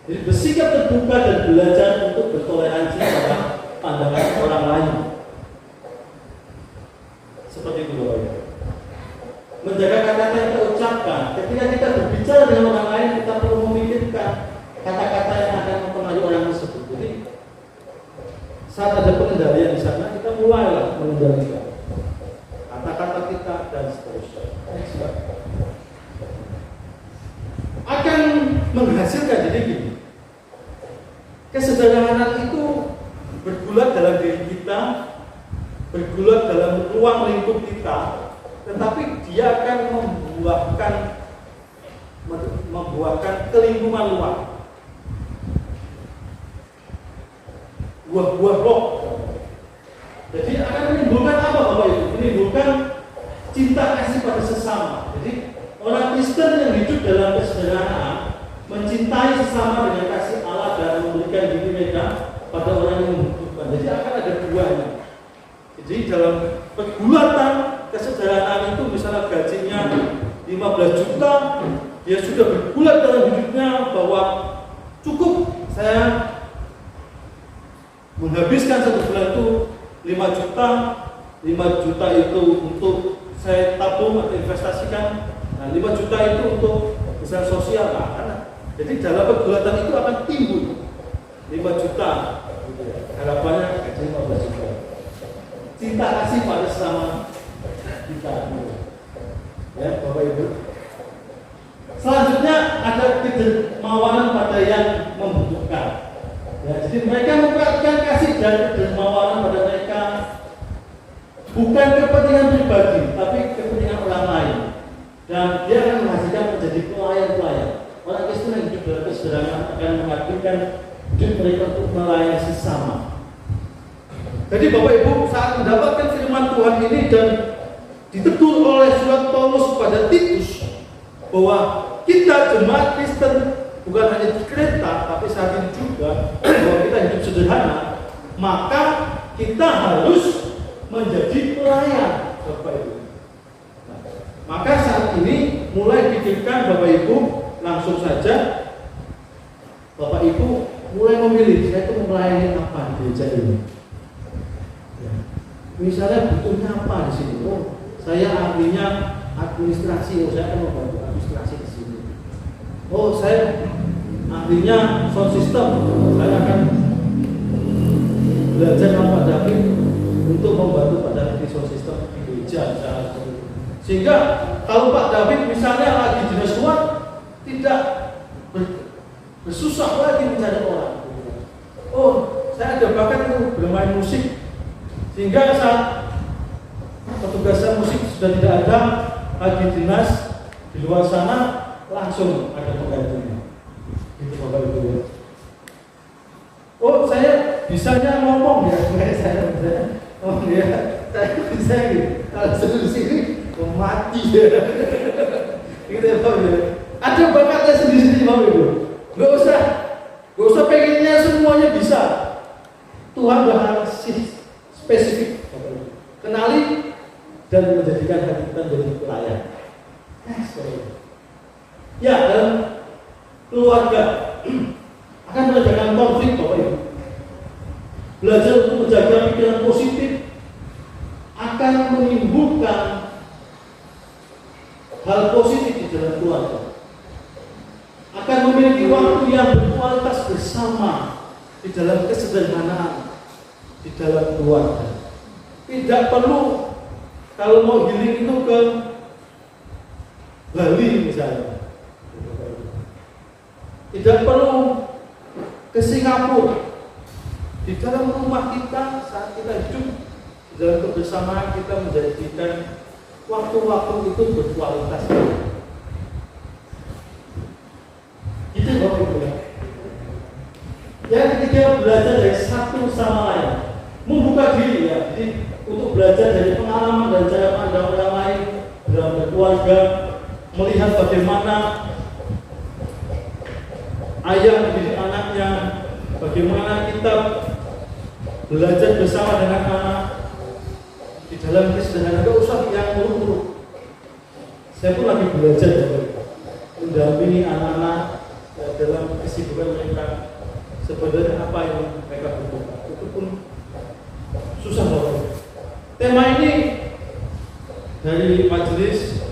[SPEAKER 3] Jadi bersikap terbuka dan belajar untuk bertoleransi pada pandangan orang lain. Seperti itu Bapak Ibu. Menjaga kata-kata yang kita ucapkan. Ketika kita berbicara dengan orang lain, kita perlu memikirkan kata-kata yang akan mempengaruhi orang tersebut. Jadi saat ada pengendalian di sana, kita mulailah mengendalikan kata-kata kita dan seterusnya. Akan menghasilkan jadi gini. Kesederhanaan itu bergulat dalam diri kita, bergulat dalam ruang lingkup kita, tetapi dia akan membuahkan kelingkungan luar. Buah-buah roh. Jadi akan menimbulkan apa Bapak Ibu? Menimbulkan cinta kasih pada sesama. Jadi orang Kristen yang hidup dalam kesederhanaan mencintai sesama dengan kasih Allah dan memberikan diri mereka pada orang yang membutuhkan. Jadi akan ada buahnya. Jadi dalam pergulatan kesederhanaan itu misalnya gajinya 15 juta, dia sudah bergulat dalam hidupnya bahwa cukup saya menghabiskan 1 bulan itu 5 juta itu untuk saya tabung atau investasikan. Nah, 5 juta itu untuk besar sosial karena jadi dalam pergulatan itu akan timbul 5 juta gitu ya. Harapannya gaji 15 juta. Cinta kasih pada sesama kita. Ya, Bapak Ibu. yang membutuhkan. Ya, jadi mereka memperhatikan kasih dan dermawanan pada mereka, bukan kepentingan pribadi, tapi kepentingan orang lain. Dan dia akan menghasilkan menjadi pelayan-pelayan. Orang Kristen yang hidup dalam kesederhanaan akan menghadirkan hidup mereka untuk melayani sesama. Jadi Bapak Ibu, saat mendapatkan firman Tuhan ini dan ditegur oleh surat Paulus kepada Titus bahwa kita jemaat Kristen bukan hanya di Kreta, tapi saat ini juga bahwa kita hidup sederhana, maka kita harus menjadi pelayan, Bapak Ibu. Nah, maka saat ini mulai pikirkan Bapak Ibu, langsung saja Bapak Ibu mulai memilih, saya itu melayani apa di gereja ini. Ya. Misalnya butuhnya apa di sini? Oh, saya ahlinya administrasi, saya akan membantu administrasi di sini. Oh, saya ahlinya sound system, saya akan belajar sama Pak David untuk membantu Pak David di sound system di gereja. Sehingga kalau Pak David misalnya lagi dinas luar, tidak bersusah lagi mencari orang. Oh, saya ada bakat itu bermain musik, sehingga saat petugasan musik sudah tidak ada lagi dinas di luar sana, langsung ada penggantinya. Itu Bapak Ibu ya. Oh, saya bisanya ngomong ya, saya ngomong ya, saya bisa gitu. Kalau sudah di sini, mati ya. Gitu ya Bapak Ibu. Ada bakatnya sendiri-sendiri Bapak Ibu. Gak usah pengennya semuanya bisa. Tuhan sudah kasih spesifik. Kenali dan menjadikan hati kita menjadi pelayan. Ya, dalam keluarga akan menjaga konflik Bapak Ibu. Belajar untuk menjaga pikiran positif akan menimbulkan hal positif di dalam keluarga. Akan memiliki waktu yang berkualitas bersama di dalam kesederhanaan di dalam keluarga. Tidak perlu kalau mau healing itu ke Bali misalnya. Tidak perlu ke Singapura. Di dalam rumah kita saat kita hidup di dalam kebersamaan kita menjadikan waktu-waktu itu berkualitas. Itu Bapak Ibu. Yang ketiga, belajar dari satu sama lain, membuka diri ya. Jadi untuk belajar dari pengalaman dan cara pandang orang lain dalam berkeluarga, melihat bagaimana ayah mendidik anaknya, bagaimana kita belajar bersama dengan anak di dalam kesederhanaan. Gak usah yang muluk-muluk. Saya pun lagi belajar mendampingi anak-anak dalam kesibukan mereka, sebenarnya apa yang mereka butuhkan. Itu pun susah banget. Tema ini dari majelis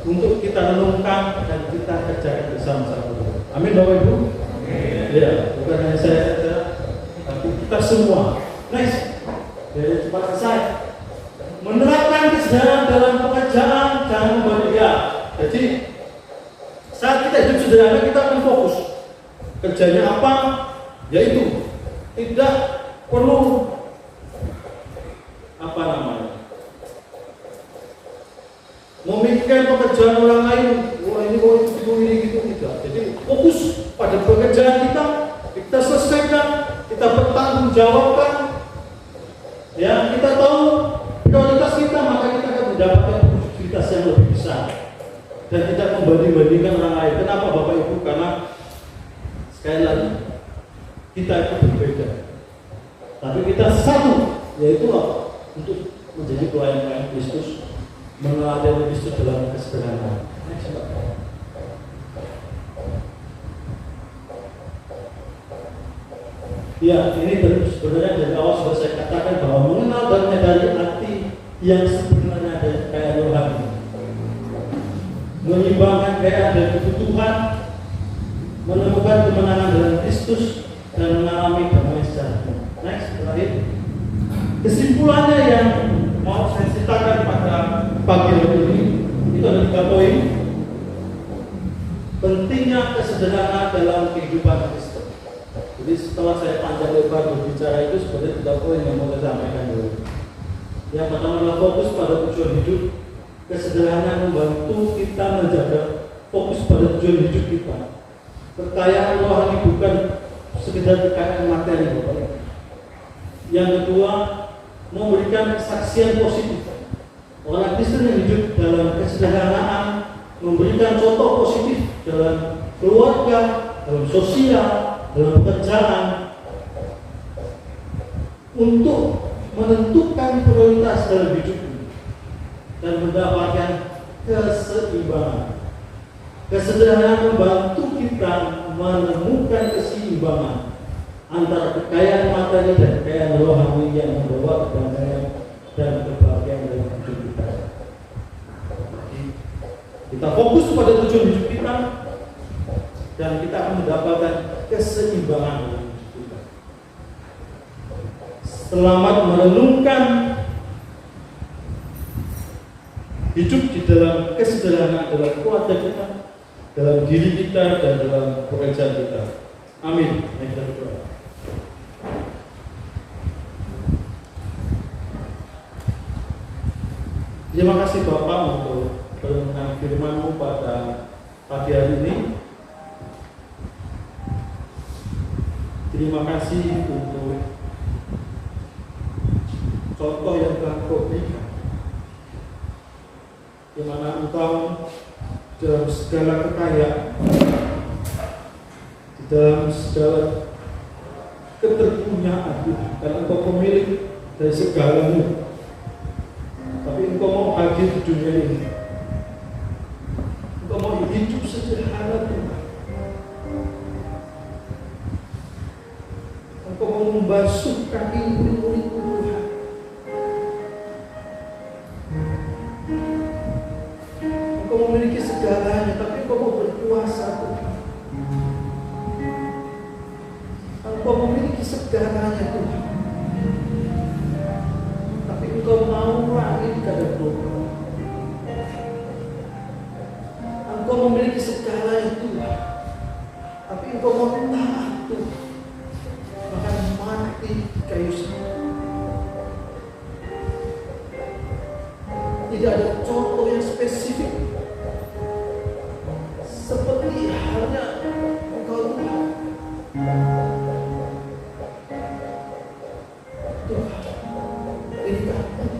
[SPEAKER 3] untuk kita renungkan dan kita kerjakan bersama-sama. Amin Bapak Ibu. Amin. Ya, bukan hanya saya saja, tapi kita semua. Nice. Dari tempat saya menerapkan kesadaran dalam pekerjaan dan membahagia. Jadi saat kita hidup sederhana, kita akan fokus kerjanya apa, yaitu tidak perlu memikirkan pekerjaan orang lain. Wah ini gitu tidak. Jadi fokus pada pekerjaan kita selesaikan, kita bertanggung jawabkan. Ya, kita tahu prioritas kita, maka kita akan mendapatkan produktivitas yang lebih besar dan tidak membanding-bandingkan orang lain. Kenapa Bapak Ibu? Karena sekali lagi kita itu berbeda, tapi kita satu, yaitu apa? Untuk menjadi pelayan-pelayan Kristus, meneladani Kristus dalam kesederhanaan. Ya, ini sebenarnya dari awal sudah saya katakan bahwa mengenal dan menyadari arti yang sebenarnya ada kekayaan rohani, menyimbangkan kekayaan dan kebutuhan, menemukan kemenangan dalam Kristus dan mengalami damai sejahtera. Next, terakhir. Kesimpulannya yang mau saya ceritakan pada pagi hari ini itu ada 3 poin. Pentingnya
[SPEAKER 5] pentingnya kesederhanaan dalam kehidupan Kristen. Jadi setelah saya panjang lebar berbicara itu sebenarnya 3 poin yang mau saya sampaikan dulu. Yang pertama adalah fokus pada tujuan hidup. Kesederhanaan membantu kita menjaga fokus pada tujuan hidup kita. Kekayaan rohani bukan sekedar kekayaan materi, Bapak. Yang kedua, memberikan kesaksian positif. Orang Kristen yang hidup dalam kesederhanaan memberikan contoh positif dalam keluarga, dalam sosial, dalam pekerjaan, untuk menentukan prioritas dalam hidup ini dan mendapatkan keseimbangan. Kesederhanaan membantu kita menemukan keseimbangan antara kekayaan materi dan kekayaan rohani yang membawa kedamaian dan kebahagiaan dalam hidup kita. Kita fokus pada tujuan hidup kita dan kita akan mendapatkan keseimbangan dalam hidup kita. Selamat merenungkan hidup di dalam kesederhanaan dalam keluarga kita, dalam diri kita, dan dalam pekerjaan kita. Amin. Mari kita berdoa. Terima kasih Bapak untuk perenungan firman-Mu pada pagi hari ini. Terima kasih untuk contoh yang telah Kau berikan, di mana Engkau dalam segala kekayaan, di dalam segala keterpunyaan Tuhan, karena Engkau pemilik dari segalanya, tapi Engkau mau hadir di dunia ini. Engkau mau hidup sederhana Tuhan. Engkau mau membasuh kaki murid-murid-Mu Tuhan. Engkau memiliki segalanya, tapi Engkau mau berkuasa Tuhan. Engkau memiliki segalanya Tuhan, tapi Engkau mau lahir kepada Tuhan. Engkau memiliki segalanya Tuhan, tapi Engkau mau taat Tuhan, bahkan mati di kayu salib. Tidak ada contoh yang spesifik seperti halnya Engkau Tuhan. Tuhan, ini kami.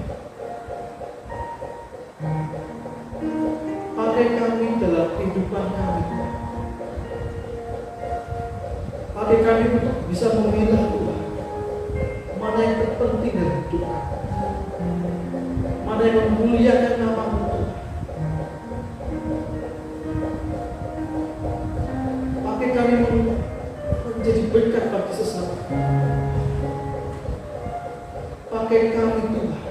[SPEAKER 5] Pakai kami dalam kehidupan kami. Pakai kami untuk bisa memilah Tuhan, mana yang terpenting dalam hidup kami, mana yang memuliakan nama-Mu Tuhan. Pakai kami menjadi berkat bagi sesama. Pakai kami Tuhan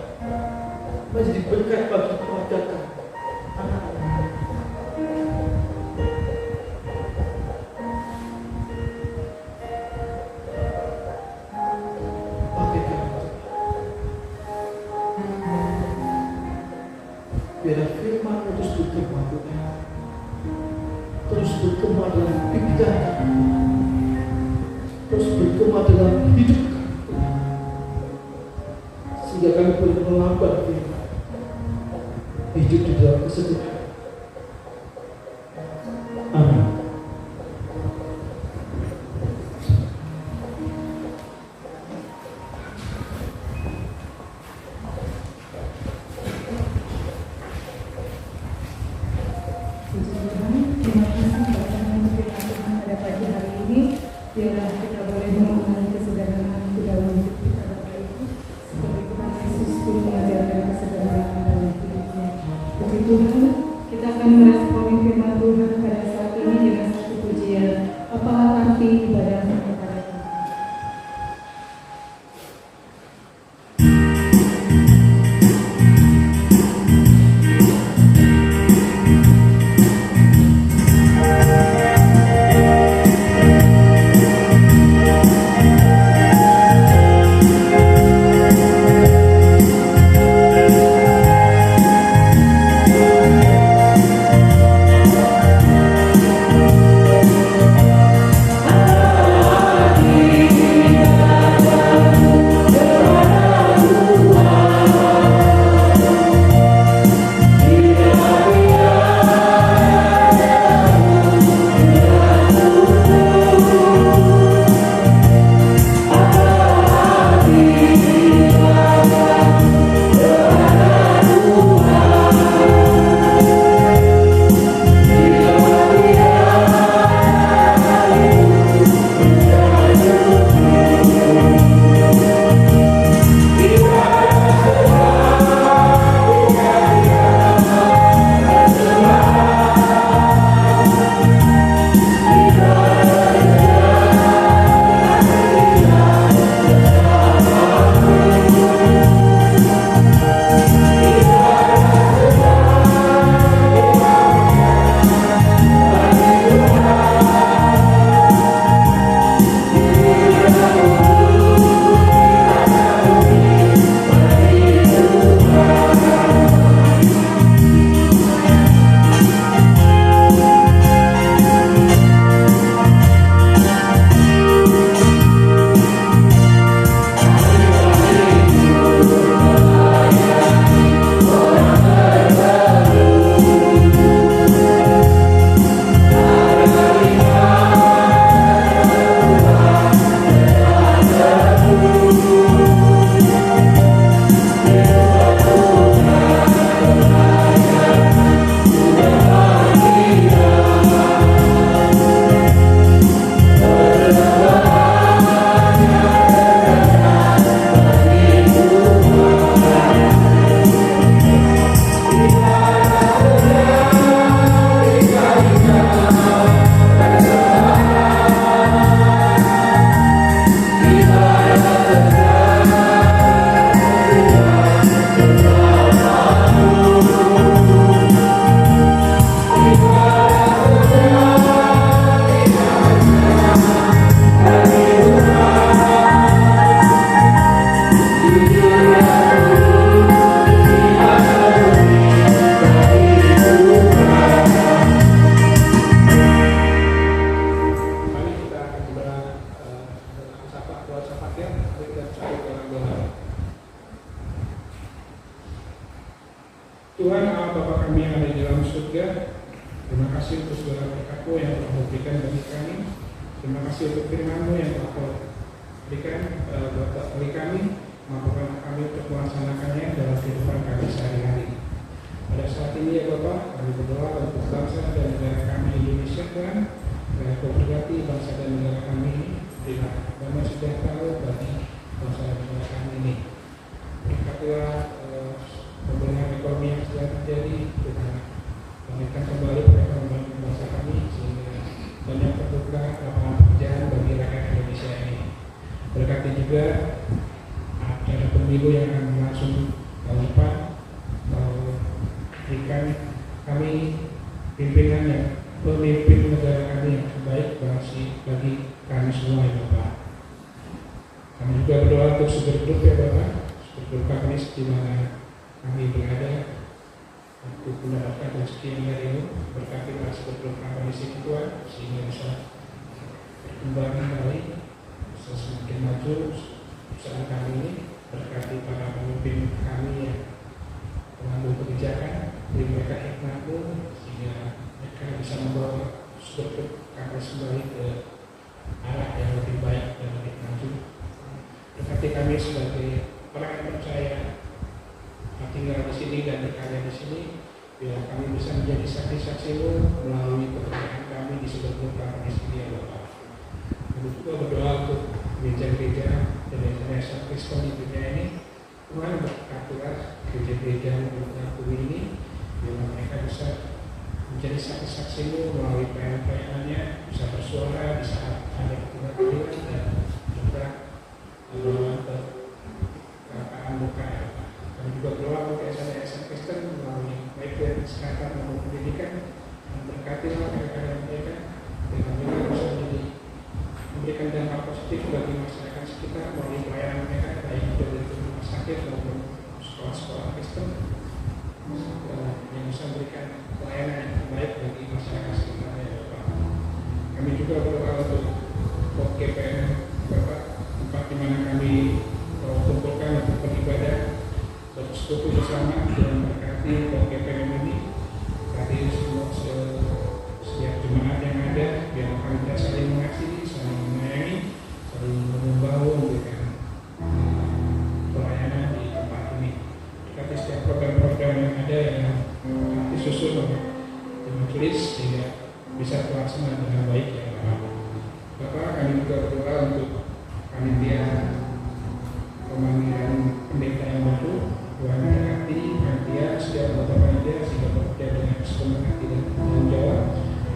[SPEAKER 5] menjadi berkat bagi keluarga kami, anak-anak. Pakai kami Tuhan. Biarlah firman-Mu terus bergema Tuhan, terus bergema dalam pikiran kami, terus bergema dalam hidup kami Tuhan, sehingga kami boleh melakukan firman, hidup di dalam kesederhanaan. Amin.
[SPEAKER 2] Puji Tuhan, terima kasih Bapak untuk firman Tuhan pada pagi hari ini. Biarlah kita boleh mengalami kesederhanaan di dalam hidup kita Bapak Ibu, seperti Tuhan Yesus pun mengajarkan kesederhanaan dalam hidupnya. Puji Tuhan, kita akan meresponi firman Tuhan pada saat ini dengan satu pujian. Apa arti ibadahmu kepada Tuhan?
[SPEAKER 1] Apa
[SPEAKER 6] Tuhan Allah Bapa kami yang ada di dalam surga, terima kasih untuk segala berkat-Mu yang telah memberikan bagi kami. Terima kasih untuk firman-Mu yang telah Kau berikan bagi kami, mampukan kami untuk melaksanakannya dalam kehidupan kami sehari-hari. Pada saat ini ya Bapak, kami berdoa untuk bangsa dan negara kami Indonesia, Tuhan. Agar Kau berkati bangsa dan negara kami ini, berilah damai sejahtera bagi bangsa dan negara kami ini. Berkatilah pemulihan ekonomi yang sedang terjadi, Tuhan. Berikan kembali perekonomian bangsa kami sehingga banyak terbuka lapangan pekerjaan bagi rakyat Indonesia ini. Berkati juga acara pemilu yang akan berlangsung tahun depan. Berikan kami pimpinan yang pemimpin negara kami yang terbaik bagi kami semua ya Bapak. Kami juga berdoa untuk Supergroup ya Bapak, Supergroup kami di mana kami berada untuk mendapatkan rezeki yang dari-Mu. Berkatilah Supergroup kami di sini Tuhan, sehingga bisa berkembang kembali, bisa semakin maju usaha kami ini. Berkati para pemimpin kami yang mengambil kebijakan, beri mereka hikmat-Mu sehingga mereka bisa membawa Supergroup kami kembali ke arah yang lebih baik dan lebih maju. Berkati kami sebagai orang yang percaya tinggal di sini dan berkarya di sini, biar kami bisa menjadi saksi-saksi-Mu melalui pekerjaan kami di Supergroup kami di sini ya Bapak. Kami juga berdoa untuk gereja-gereja dan gereja Kristen di dunia ini. Tuhan berkatilah gereja-gereja yang bumi ini, biar mereka bisa menjadi saksi-saksi-Mu melalui pelayanan-pelayanannya, bisa bersuara di saat ada kebenaran dan juga membawa kemuka ya Bapak. Kami juga berdoa untuk yayasan Kristen melalui baik dari kesehatan maupun pendidikan, dan berkatilah mereka dengan mereka bisa memberikan dampak positif bagi masyarakat sekitar melalui pelayanan mereka, baik itu dari rumah sakit maupun sekolah-sekolah Kristen yang bisa memberikan pelayanan yang terbaik bagi masyarakat sekitar ya Bapak. Kami juga berdoa untuk GPM Bapak, tempat di mana kami kumpulkan untuk beribadah, bersekutu bersama dan berkati GPM ini. Berkati semua setiap jemaat yang ada, biar kami bisa saling mengasihi, saling menyayangi, saling membangun memberikan pelayanan di tempat ini. Berkati setiap program-program yang ada yang disusun oleh majelis sehingga bisa terlaksana dengan baik ya Bapak. Bapak, kami juga berdoa untuk panitia pemanggilan pendeta yang baru. Tuhan berkati panitia, setiap anggota panitia sehingga bekerja dengan sepenuh hati dan tanggung jawab.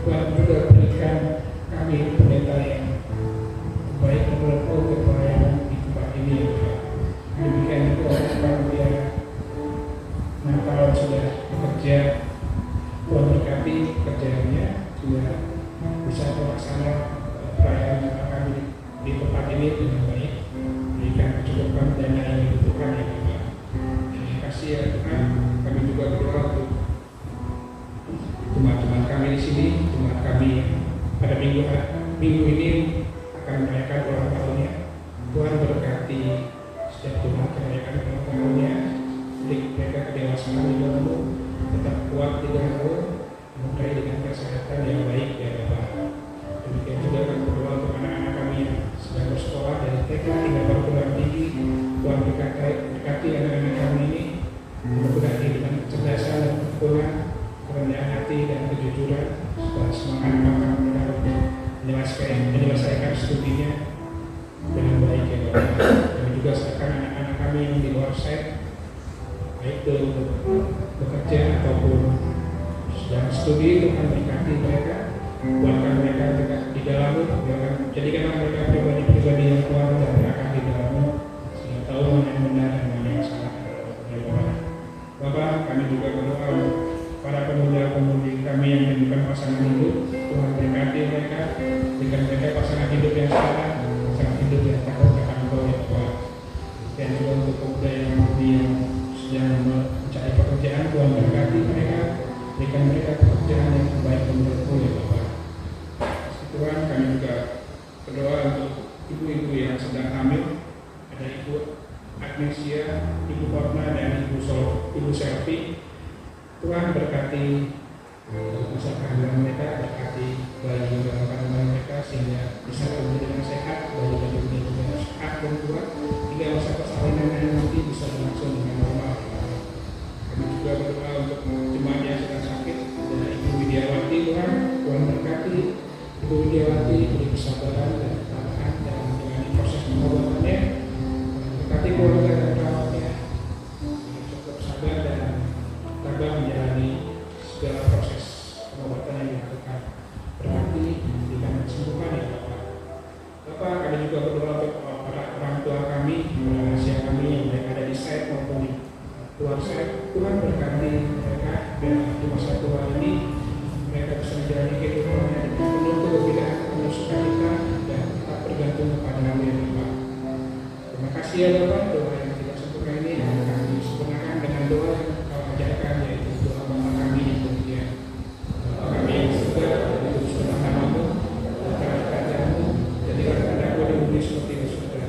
[SPEAKER 6] Tuhan juga berikan kami pendeta yang baik menurut untuk pelayanan di tempat ini. Demikian juga panitia Natal sudah bekerja. Tuhan berkati pekerjaannya sehingga bisa terlaksana pelayanan kami di tempat ini dengan baik. Berikan kecukupan dana yang dibutuhkan ya Bapak. Terima kasih ya Tuhan. Kami juga berdoa untuk jemaat-jemaat kami di sini, jemaat kami pada minggu ini akan merayakan ulang tahunnya. Tuhan berkati setiap jemaat yang merayakan ulang tahunnya, beri mereka kedewasaan di dalam-Mu, tetap kuat di dalam-Mu, memudahi dengan kesehatan yang baik ya Bapak. Demikian juga kami berdoa untuk anak-anak kami yang sedang bersekolah dari TK hingga perguruan tinggi. Tuhan berkati anak-anak kami ini, memudahkan dengan kecerdasan dan ketekunan, kerendahan hati dan kejujuran, serta semangat mereka untuk menyelesaikan studinya dengan baik ya Bapak. Dan juga sertakan anak-anak kami yang di luar set, baik itu bekerja ataupun sedang studi, Tuhan berkati mereka, buatkan mereka di dalam-Mu, jadikanlah mereka pribadi-pribadi yang kuat dan berakar di dalam-Mu, sehingga tahu mana yang benar dan mana yang salah. Bapak, kami juga berdoa untuk para pemuda-pemudi kami yang menunjukkan pasangan hidup. Tuhan berkati mereka, berikan mereka pasangan hidup yang salah, pasangan hidup yang takut akan Engkau ya Bapak. Dan juga untuk pemuda yang sedang mencari pekerjaan, Tuhan berkati mereka, berikan mereka pekerjaan yang terbaik menurut-Mu ya Bapak. Tuhan, kami juga berdoa untuk ibu-ibu yang sedang hamil. Ada Ibu Agnesia, Ibu Horna, dan Ibu Selvi. Tuhan berkati masa kehamilan mereka, berkati bayi dalam kandungan mereka sehingga bisa tumbuh dengan sehat, bayi dan ibunya juga sehat dan kuat, hingga masa persalinan nanti bisa berlangsung dengan normal. Kami juga berdoa untuk jemaat yang sedang sakit, dan Ibu Widiawati, Tuhan berkati Ibu Widiawati, beri kesabaran dan ketabahan dalam menjalani proses pengobatannya. Berkati keluarga dan perawatnya, cukup sabar dan tabah menjalani segala proses pengobatan yang dilakukan. Berarti diberikan kesembuhan ya Bapak. Bapak, kami juga berdoa untuk para orang tua kami, para lansia kami yang baik ada di site maupun di luar site. Tuhan berkati mereka dan di masa tua ini mereka bisa menjalani kehidupannya dengan penuh kegembiraan, penuh sukacita dan tetap bergantung kepada Nabi ya Bapak. Terima kasih ya Bapak, doa yang tidak sempurna ini akan disempurnakan dengan doa yang Kau ajarkan, yaitu doa Bapa kami yang mulia. Bapa kami yang di surga, dikuduskanlah namamu, berkatlah kerajaanmu, jadilah kehendakmu di bumi seperti di surga.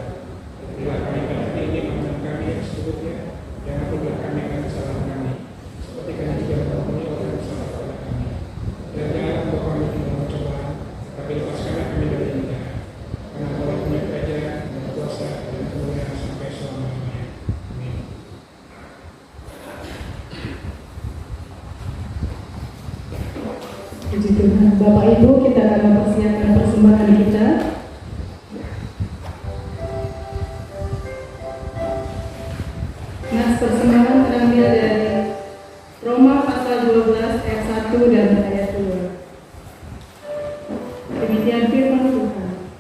[SPEAKER 6] Berilah kami pada hari ini makanan kami yang secukupnya, dan ampunilah kami akan kesalahan kami, seperti kami juga mengampuni orang yang bersalah kepada kami. Dan janganlah membawa kami ke dalam pencobaan, tapi lepaskanlah kami dari yang jahat. Karena Engkau punya kerajaan dan kuasa dan kemuliaan sampai selama-lamanya. Amin.
[SPEAKER 2] Puji Tuhan. Bapak Ibu, kita akan mempersiapkan persembahan kita. Nas persembahan terambil dari Roma pasal 12 ayat 1 dan ayat 2. Demikian firman Tuhan.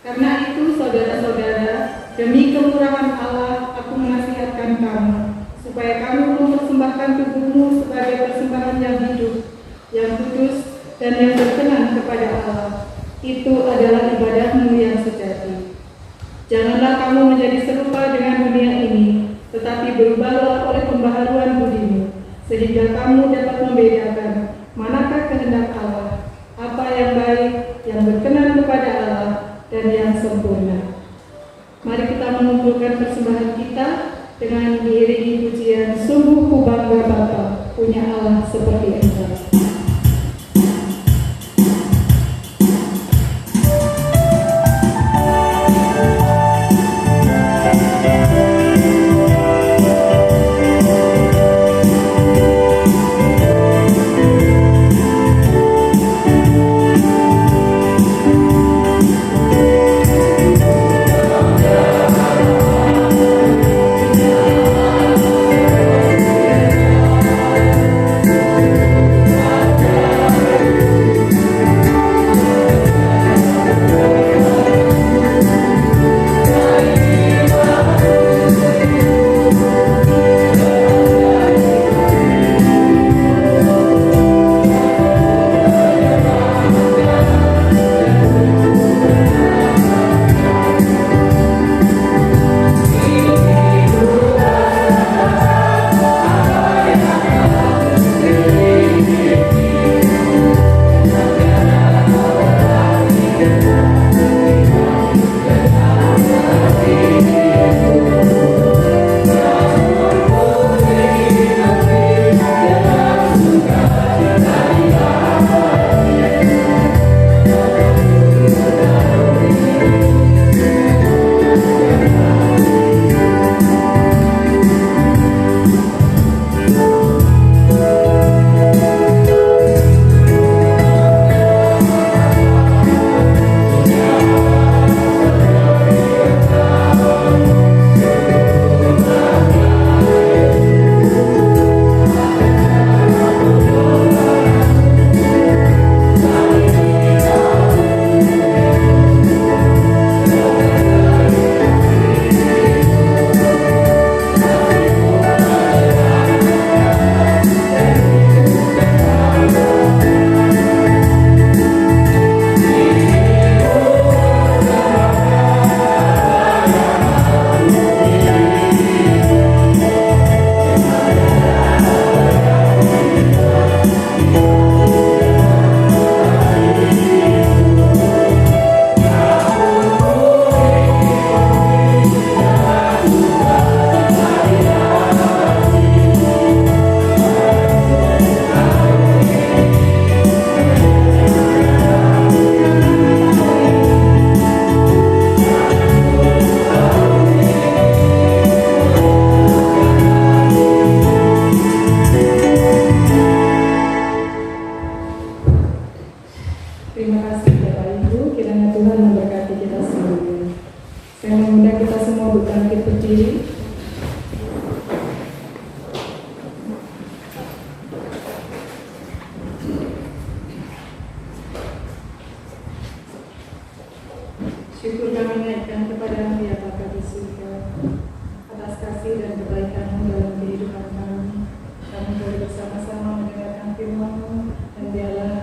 [SPEAKER 2] Karena itu saudara-saudara, demi kemurahan Allah aku menasihatkan kamu, supaya kamu mempersembahkan tubuhmu sebagai persembahan yang hidup, yang kudus, dan yang berkenan kepada Allah. Itu adalah ibadahmu yang sejati. Janganlah kamu menjadi serupa dengan dunia ini, tetapi berubahlah oleh pembaharuan budimu, sehingga kamu dapat membedakan manakah kehendak Allah, apa yang baik, yang berkenan kepada Allah, dan yang sempurna. Mari kita mengumpulkan persembahan kita dengan diiringi pujian, sungguh ku bangga Bapa, punya Allah seperti Engkau.
[SPEAKER 1] Ku
[SPEAKER 2] berdiri. Syukur kami naikkan kepada-Mu ya Bapa di surga, atas kasih dan kebaikan-Mu dalam kehidupan kami. Kami boleh bersama-sama mendengarkan firman-Mu, dan biarlah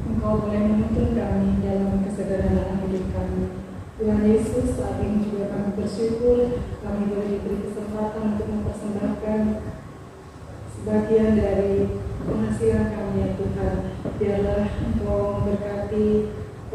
[SPEAKER 2] Engkau boleh menuntun kami dalam kesederhanaan hidup kami. Tuhan Yesus, saat ini juga kami bersyukur kami boleh diberi kesempatan untuk mempersembahkan sebagian dari penghasilan kami ya Tuhan. Biarlah Engkau memberkati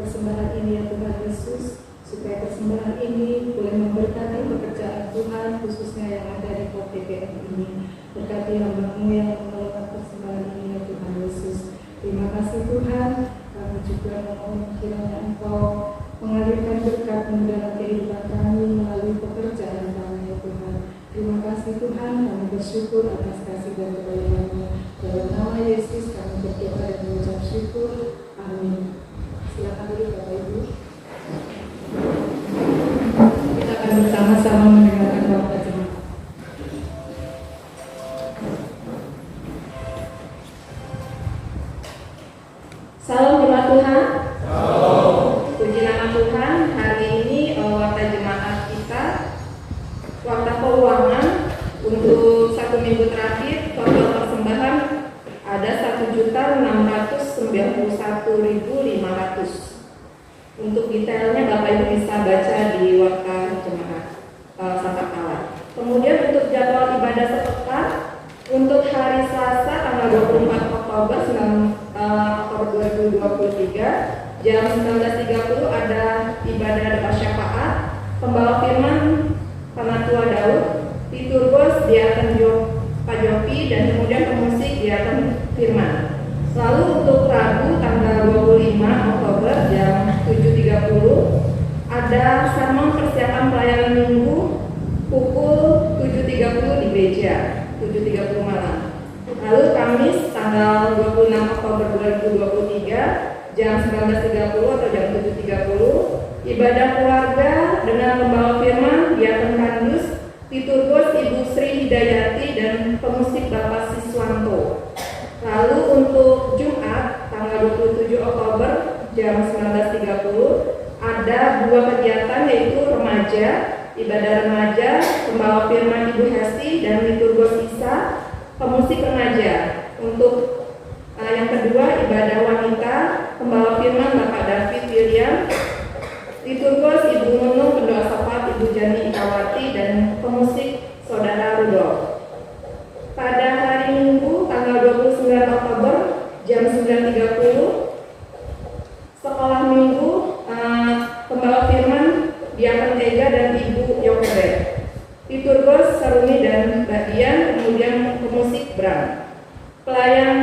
[SPEAKER 2] persembahan ini ya Tuhan Yesus, supaya persembahan ini boleh memberkati pekerjaan Tuhan, khususnya yang ada di POPPM ini. Berkati hamba-Mu yang mengelola persembahan ini ya Tuhan Yesus. Terima kasih Tuhan. Kami juga mohon kiranya Engkau mengalirkan berkat-Mu dalam kehidupan kami melalui pekerjaan kami ya Tuhan. Terima kasih Tuhan. Kami bersyukur atas kasih dan kebaikan-Mu. Dalam nama Yesus kami berdoa dan mengucap syukur. Amin. Silakan dulu Bapak Ibu. Kita akan bersama-sama mendengarkan khotbah jemaat.
[SPEAKER 7] Salam jemaat Tuhan. Puji nama Tuhan. Hari ini warta jemaat kita, warta keuangan untuk 1 minggu terakhir, total persembahan ada 1.691.500. Untuk detailnya Bapak Ibu bisa baca di warta jemaat Sangkakala. Kemudian untuk jadwal ibadah sepekan, untuk hari Selasa tanggal 24 Oktober 2023 jam 19.30 ada ibadah doa syafaat, pembawa firman Penatua Daud, Liturgos Diaken Pak Jopi, dan kemudian pemusik Diaken Firman. Lalu untuk Rabu tanggal 25 Oktober jam 7.30 ada sermon persiapan pelayanan minggu pukul 7.30 di gereja, 7.30 malam. Lalu Kamis tanggal 26 Oktober 2023 jam 19.30 atau jam 7.30 ibadah keluarga dengan pembawa firman Diaken Kandus, Liturgos Ibu Sri Hidayati, dan pemusik Bapak Siswanto. Lalu untuk Jumat tanggal 27 Oktober jam 19.30 ada 2 kegiatan, yaitu remaja, ibadah remaja, pembawa firman Ibu Hesti dan Liturgos Isa, pemusik remaja. Untuk yang kedua ibadah wanita, pembawa firman Bapak David William, Liturgos Ibu Nunung, pendoa syafaat Ibu Jani Ikawati, dan pemusik Saudara Rudolf. Pada hari Minggu tanggal 29 Oktober jam 9.30 sekolah minggu, pembawa firman Diaken Tega dan Ibu Yokebet, Liturgos Saruni dan Mbak Dian, kemudian pemusik Bram. Pelayan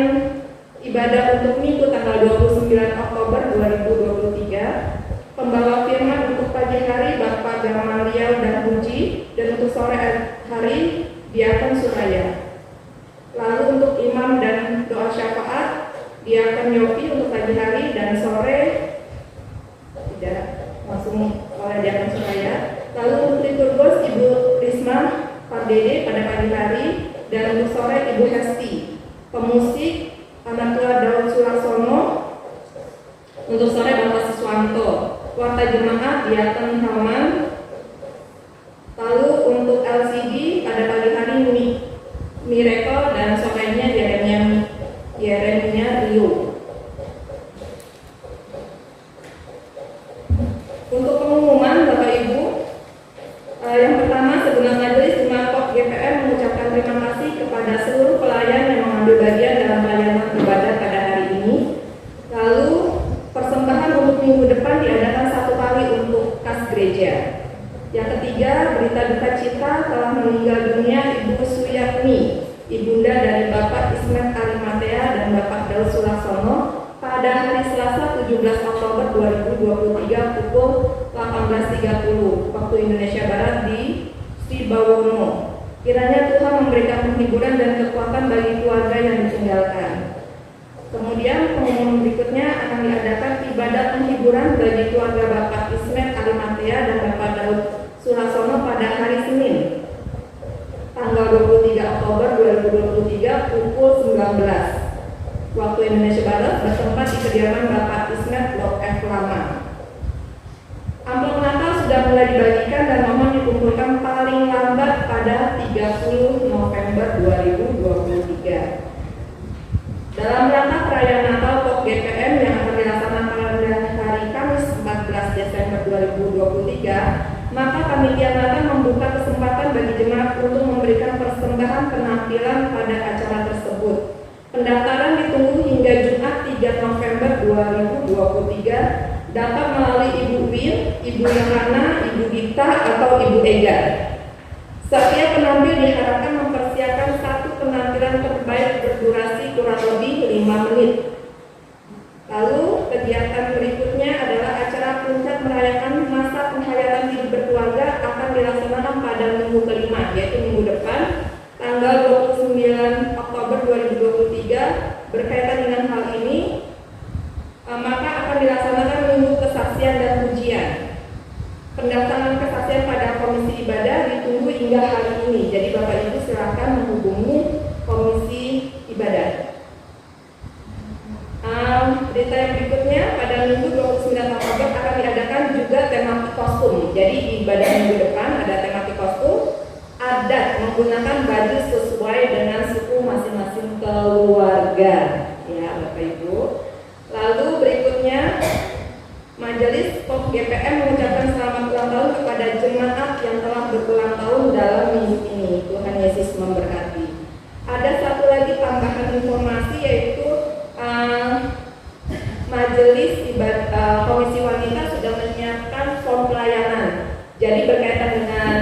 [SPEAKER 7] ibadah untuk minggu tanggal 29 Oktober 2023, pembawa firman untuk pagi hari Bapak Gamaliel dan Puji, dan untuk sore hari Diaken Suraya. Lalu untuk imam dan doa syafaat Diaken Yopi untuk pagi hari, dan sore tidak langsung oleh Diaken Suraya. Lalu untuk Liturgos Ibu Risma Pardede pada pagi hari, dan untuk sore Ibu Hesti. Pemusik Penatua Daud Sularsono, untuk sore Bapak Siswanto. Warta jemaat Diaken Haman. Lalu untuk LCD pada pagi hari Miracle, dan sorenya Yeremia Rio. Untuk pengumuman Bapak Ibu, yang pertama segenap majelis Jemaat POP GPM mengucapkan terima kasih kepada seluruh pelayan yang mengambil bagian dalam pelayanan ibadah pada hari ini. Lalu persembahan untuk minggu depan diadakan 1 kali untuk kas gereja. Yang ketiga, berita duka cita telah meninggal dunia Ibu Suyatmi, ibunda dari Bapak Ismet Arimatea dan Bapak Daud Sularsono pada hari Selasa 17 Oktober 2023 pukul 18.30 waktu Indonesia Barat di Sibawono. Kiranya Tuhan memberikan penghiburan dan kekuatan bagi keluarga yang ditinggalkan. Kemudian pengumuman berikutnya akan diadakan ibadah penghiburan bagi keluarga Bapak Ismet Arimatea dan Bapak Daud Sularsono pada hari Senin pukul 19. Waktu Indonesia Barat bertempat di kediaman Bapak Ismet Blok F Lama. Amplop Natal sudah mulai dibagikan dan mohon dikumpulkan paling lambat pada 30 November 2023. Dalam rangka perayaan Natal POK GPM yang akan dilaksanakan pada hari Kamis 14 Desember 2023, maka panitia Natal membuka kesempatan bagi jemaat untuk memberikan persembahan penampilan pada acara tersebut. Pendaftaran ditunggu hingga Jumat 3 November 2023 dapat melalui Ibu Win, Ibu Yohana, Ibu Gita, atau Ibu Ega. Setiap penampil diharapkan mempersiapkan satu penampilan terbaik berdurasi kurang lebih 5 menit. Lalu kegiatan berikutnya adalah acara puncak merayakan masa penghayatan hidup berkeluarga akan dilaksanakan pada minggu kelima, yaitu minggu depan, tanggal 29 Oktober 2023. Berkaitan dengan hal ini, maka akan dilaksanakan minggu kesaksian dan pujian. Pendaftaran kesaksian pada komisi ibadah ditunggu hingga hari ini. Jadi Bapak Ibu silakan menghubungi komisi ibadah. Berita yang berikutnya, pada minggu 29 Oktober akan diadakan juga tematik kostum. Jadi di ibadah minggu depan ada tematik kostum adat menggunakan baju sesuai dengan suku masing-masing keluarga. Ya Bapak Ibu. Lalu berikutnya, Majelis POK GPM mengucapkan selamat ulang tahun kepada jemaat yang telah berulang tahun dalam minggu ini. Tuhan Yesus memberkati. Ada satu lagi tambahan informasi, yaitu Majelis Komisi Wanita sudah menyiapkan form pelayanan. Jadi berkaitan dengan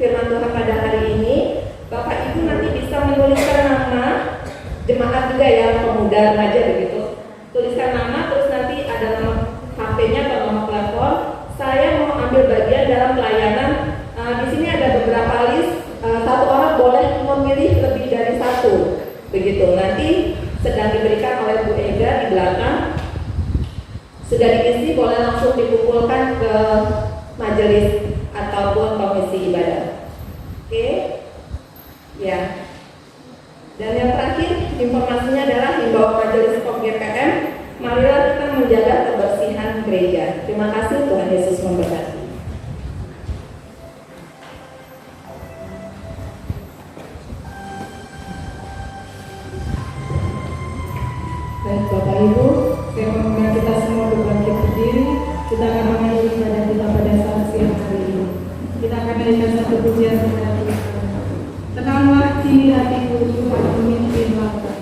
[SPEAKER 7] firman Tuhan pada hari ini, Bapak Ibu nanti bisa menuliskan nama jemaat juga ya, pemuda remaja begitu. Tuliskan nama, terus nanti ada nama HP-nya atau nama telepon. Saya mau ambil bagian dalam pelayanan. Di sini ada beberapa list. Satu orang boleh memilih lebih dari satu. Begitu. Nanti sedang diberikan oleh Bu Ega di belakang. Sudah diisi, boleh langsung dikumpulkan ke majelis ataupun komisi ibadah. Oke? Ya. Dan yang terakhir, informasinya adalah himbauan majelis POK GPM. Marilah kita menjaga kebersihan gereja. Terima kasih, Tuhan Yesus memberkati.
[SPEAKER 2] Baik Bapak Ibu, saya mengundang kita semua untuk bangkit berdiri. Kita akan mengakhiri ibadah kita pada saat siang hari ini. Kita akan menyanyikan satu pujian kepada Tuhan. Tenanglah kini hatiku, Tuhan memimpin langkah.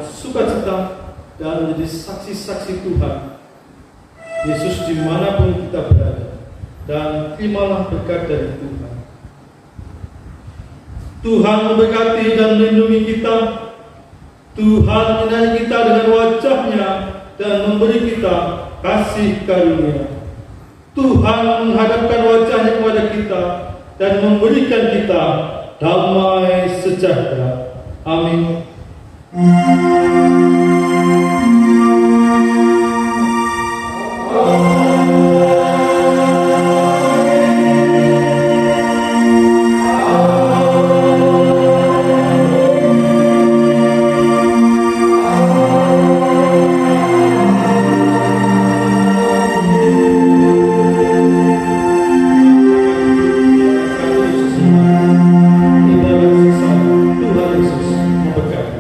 [SPEAKER 3] sukacita dan menjadi saksi-saksi Tuhan Yesus dimanapun kita berada, dan terimalah berkat dari Tuhan. Tuhan memberkati dan melindungi kita. Tuhan menyinari kita dengan wajah-Nya dan memberi kita kasih karunia. Tuhan menghadapkan wajah-Nya kepada kita dan memberikan kita damai sejahtera. Amin. Tuhan Yesus memberkati.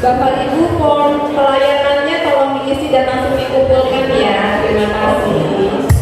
[SPEAKER 7] Bapak Ibu, form pelayanannya tolong diisi dan langsung dikumpulkan ya. Terima kasih.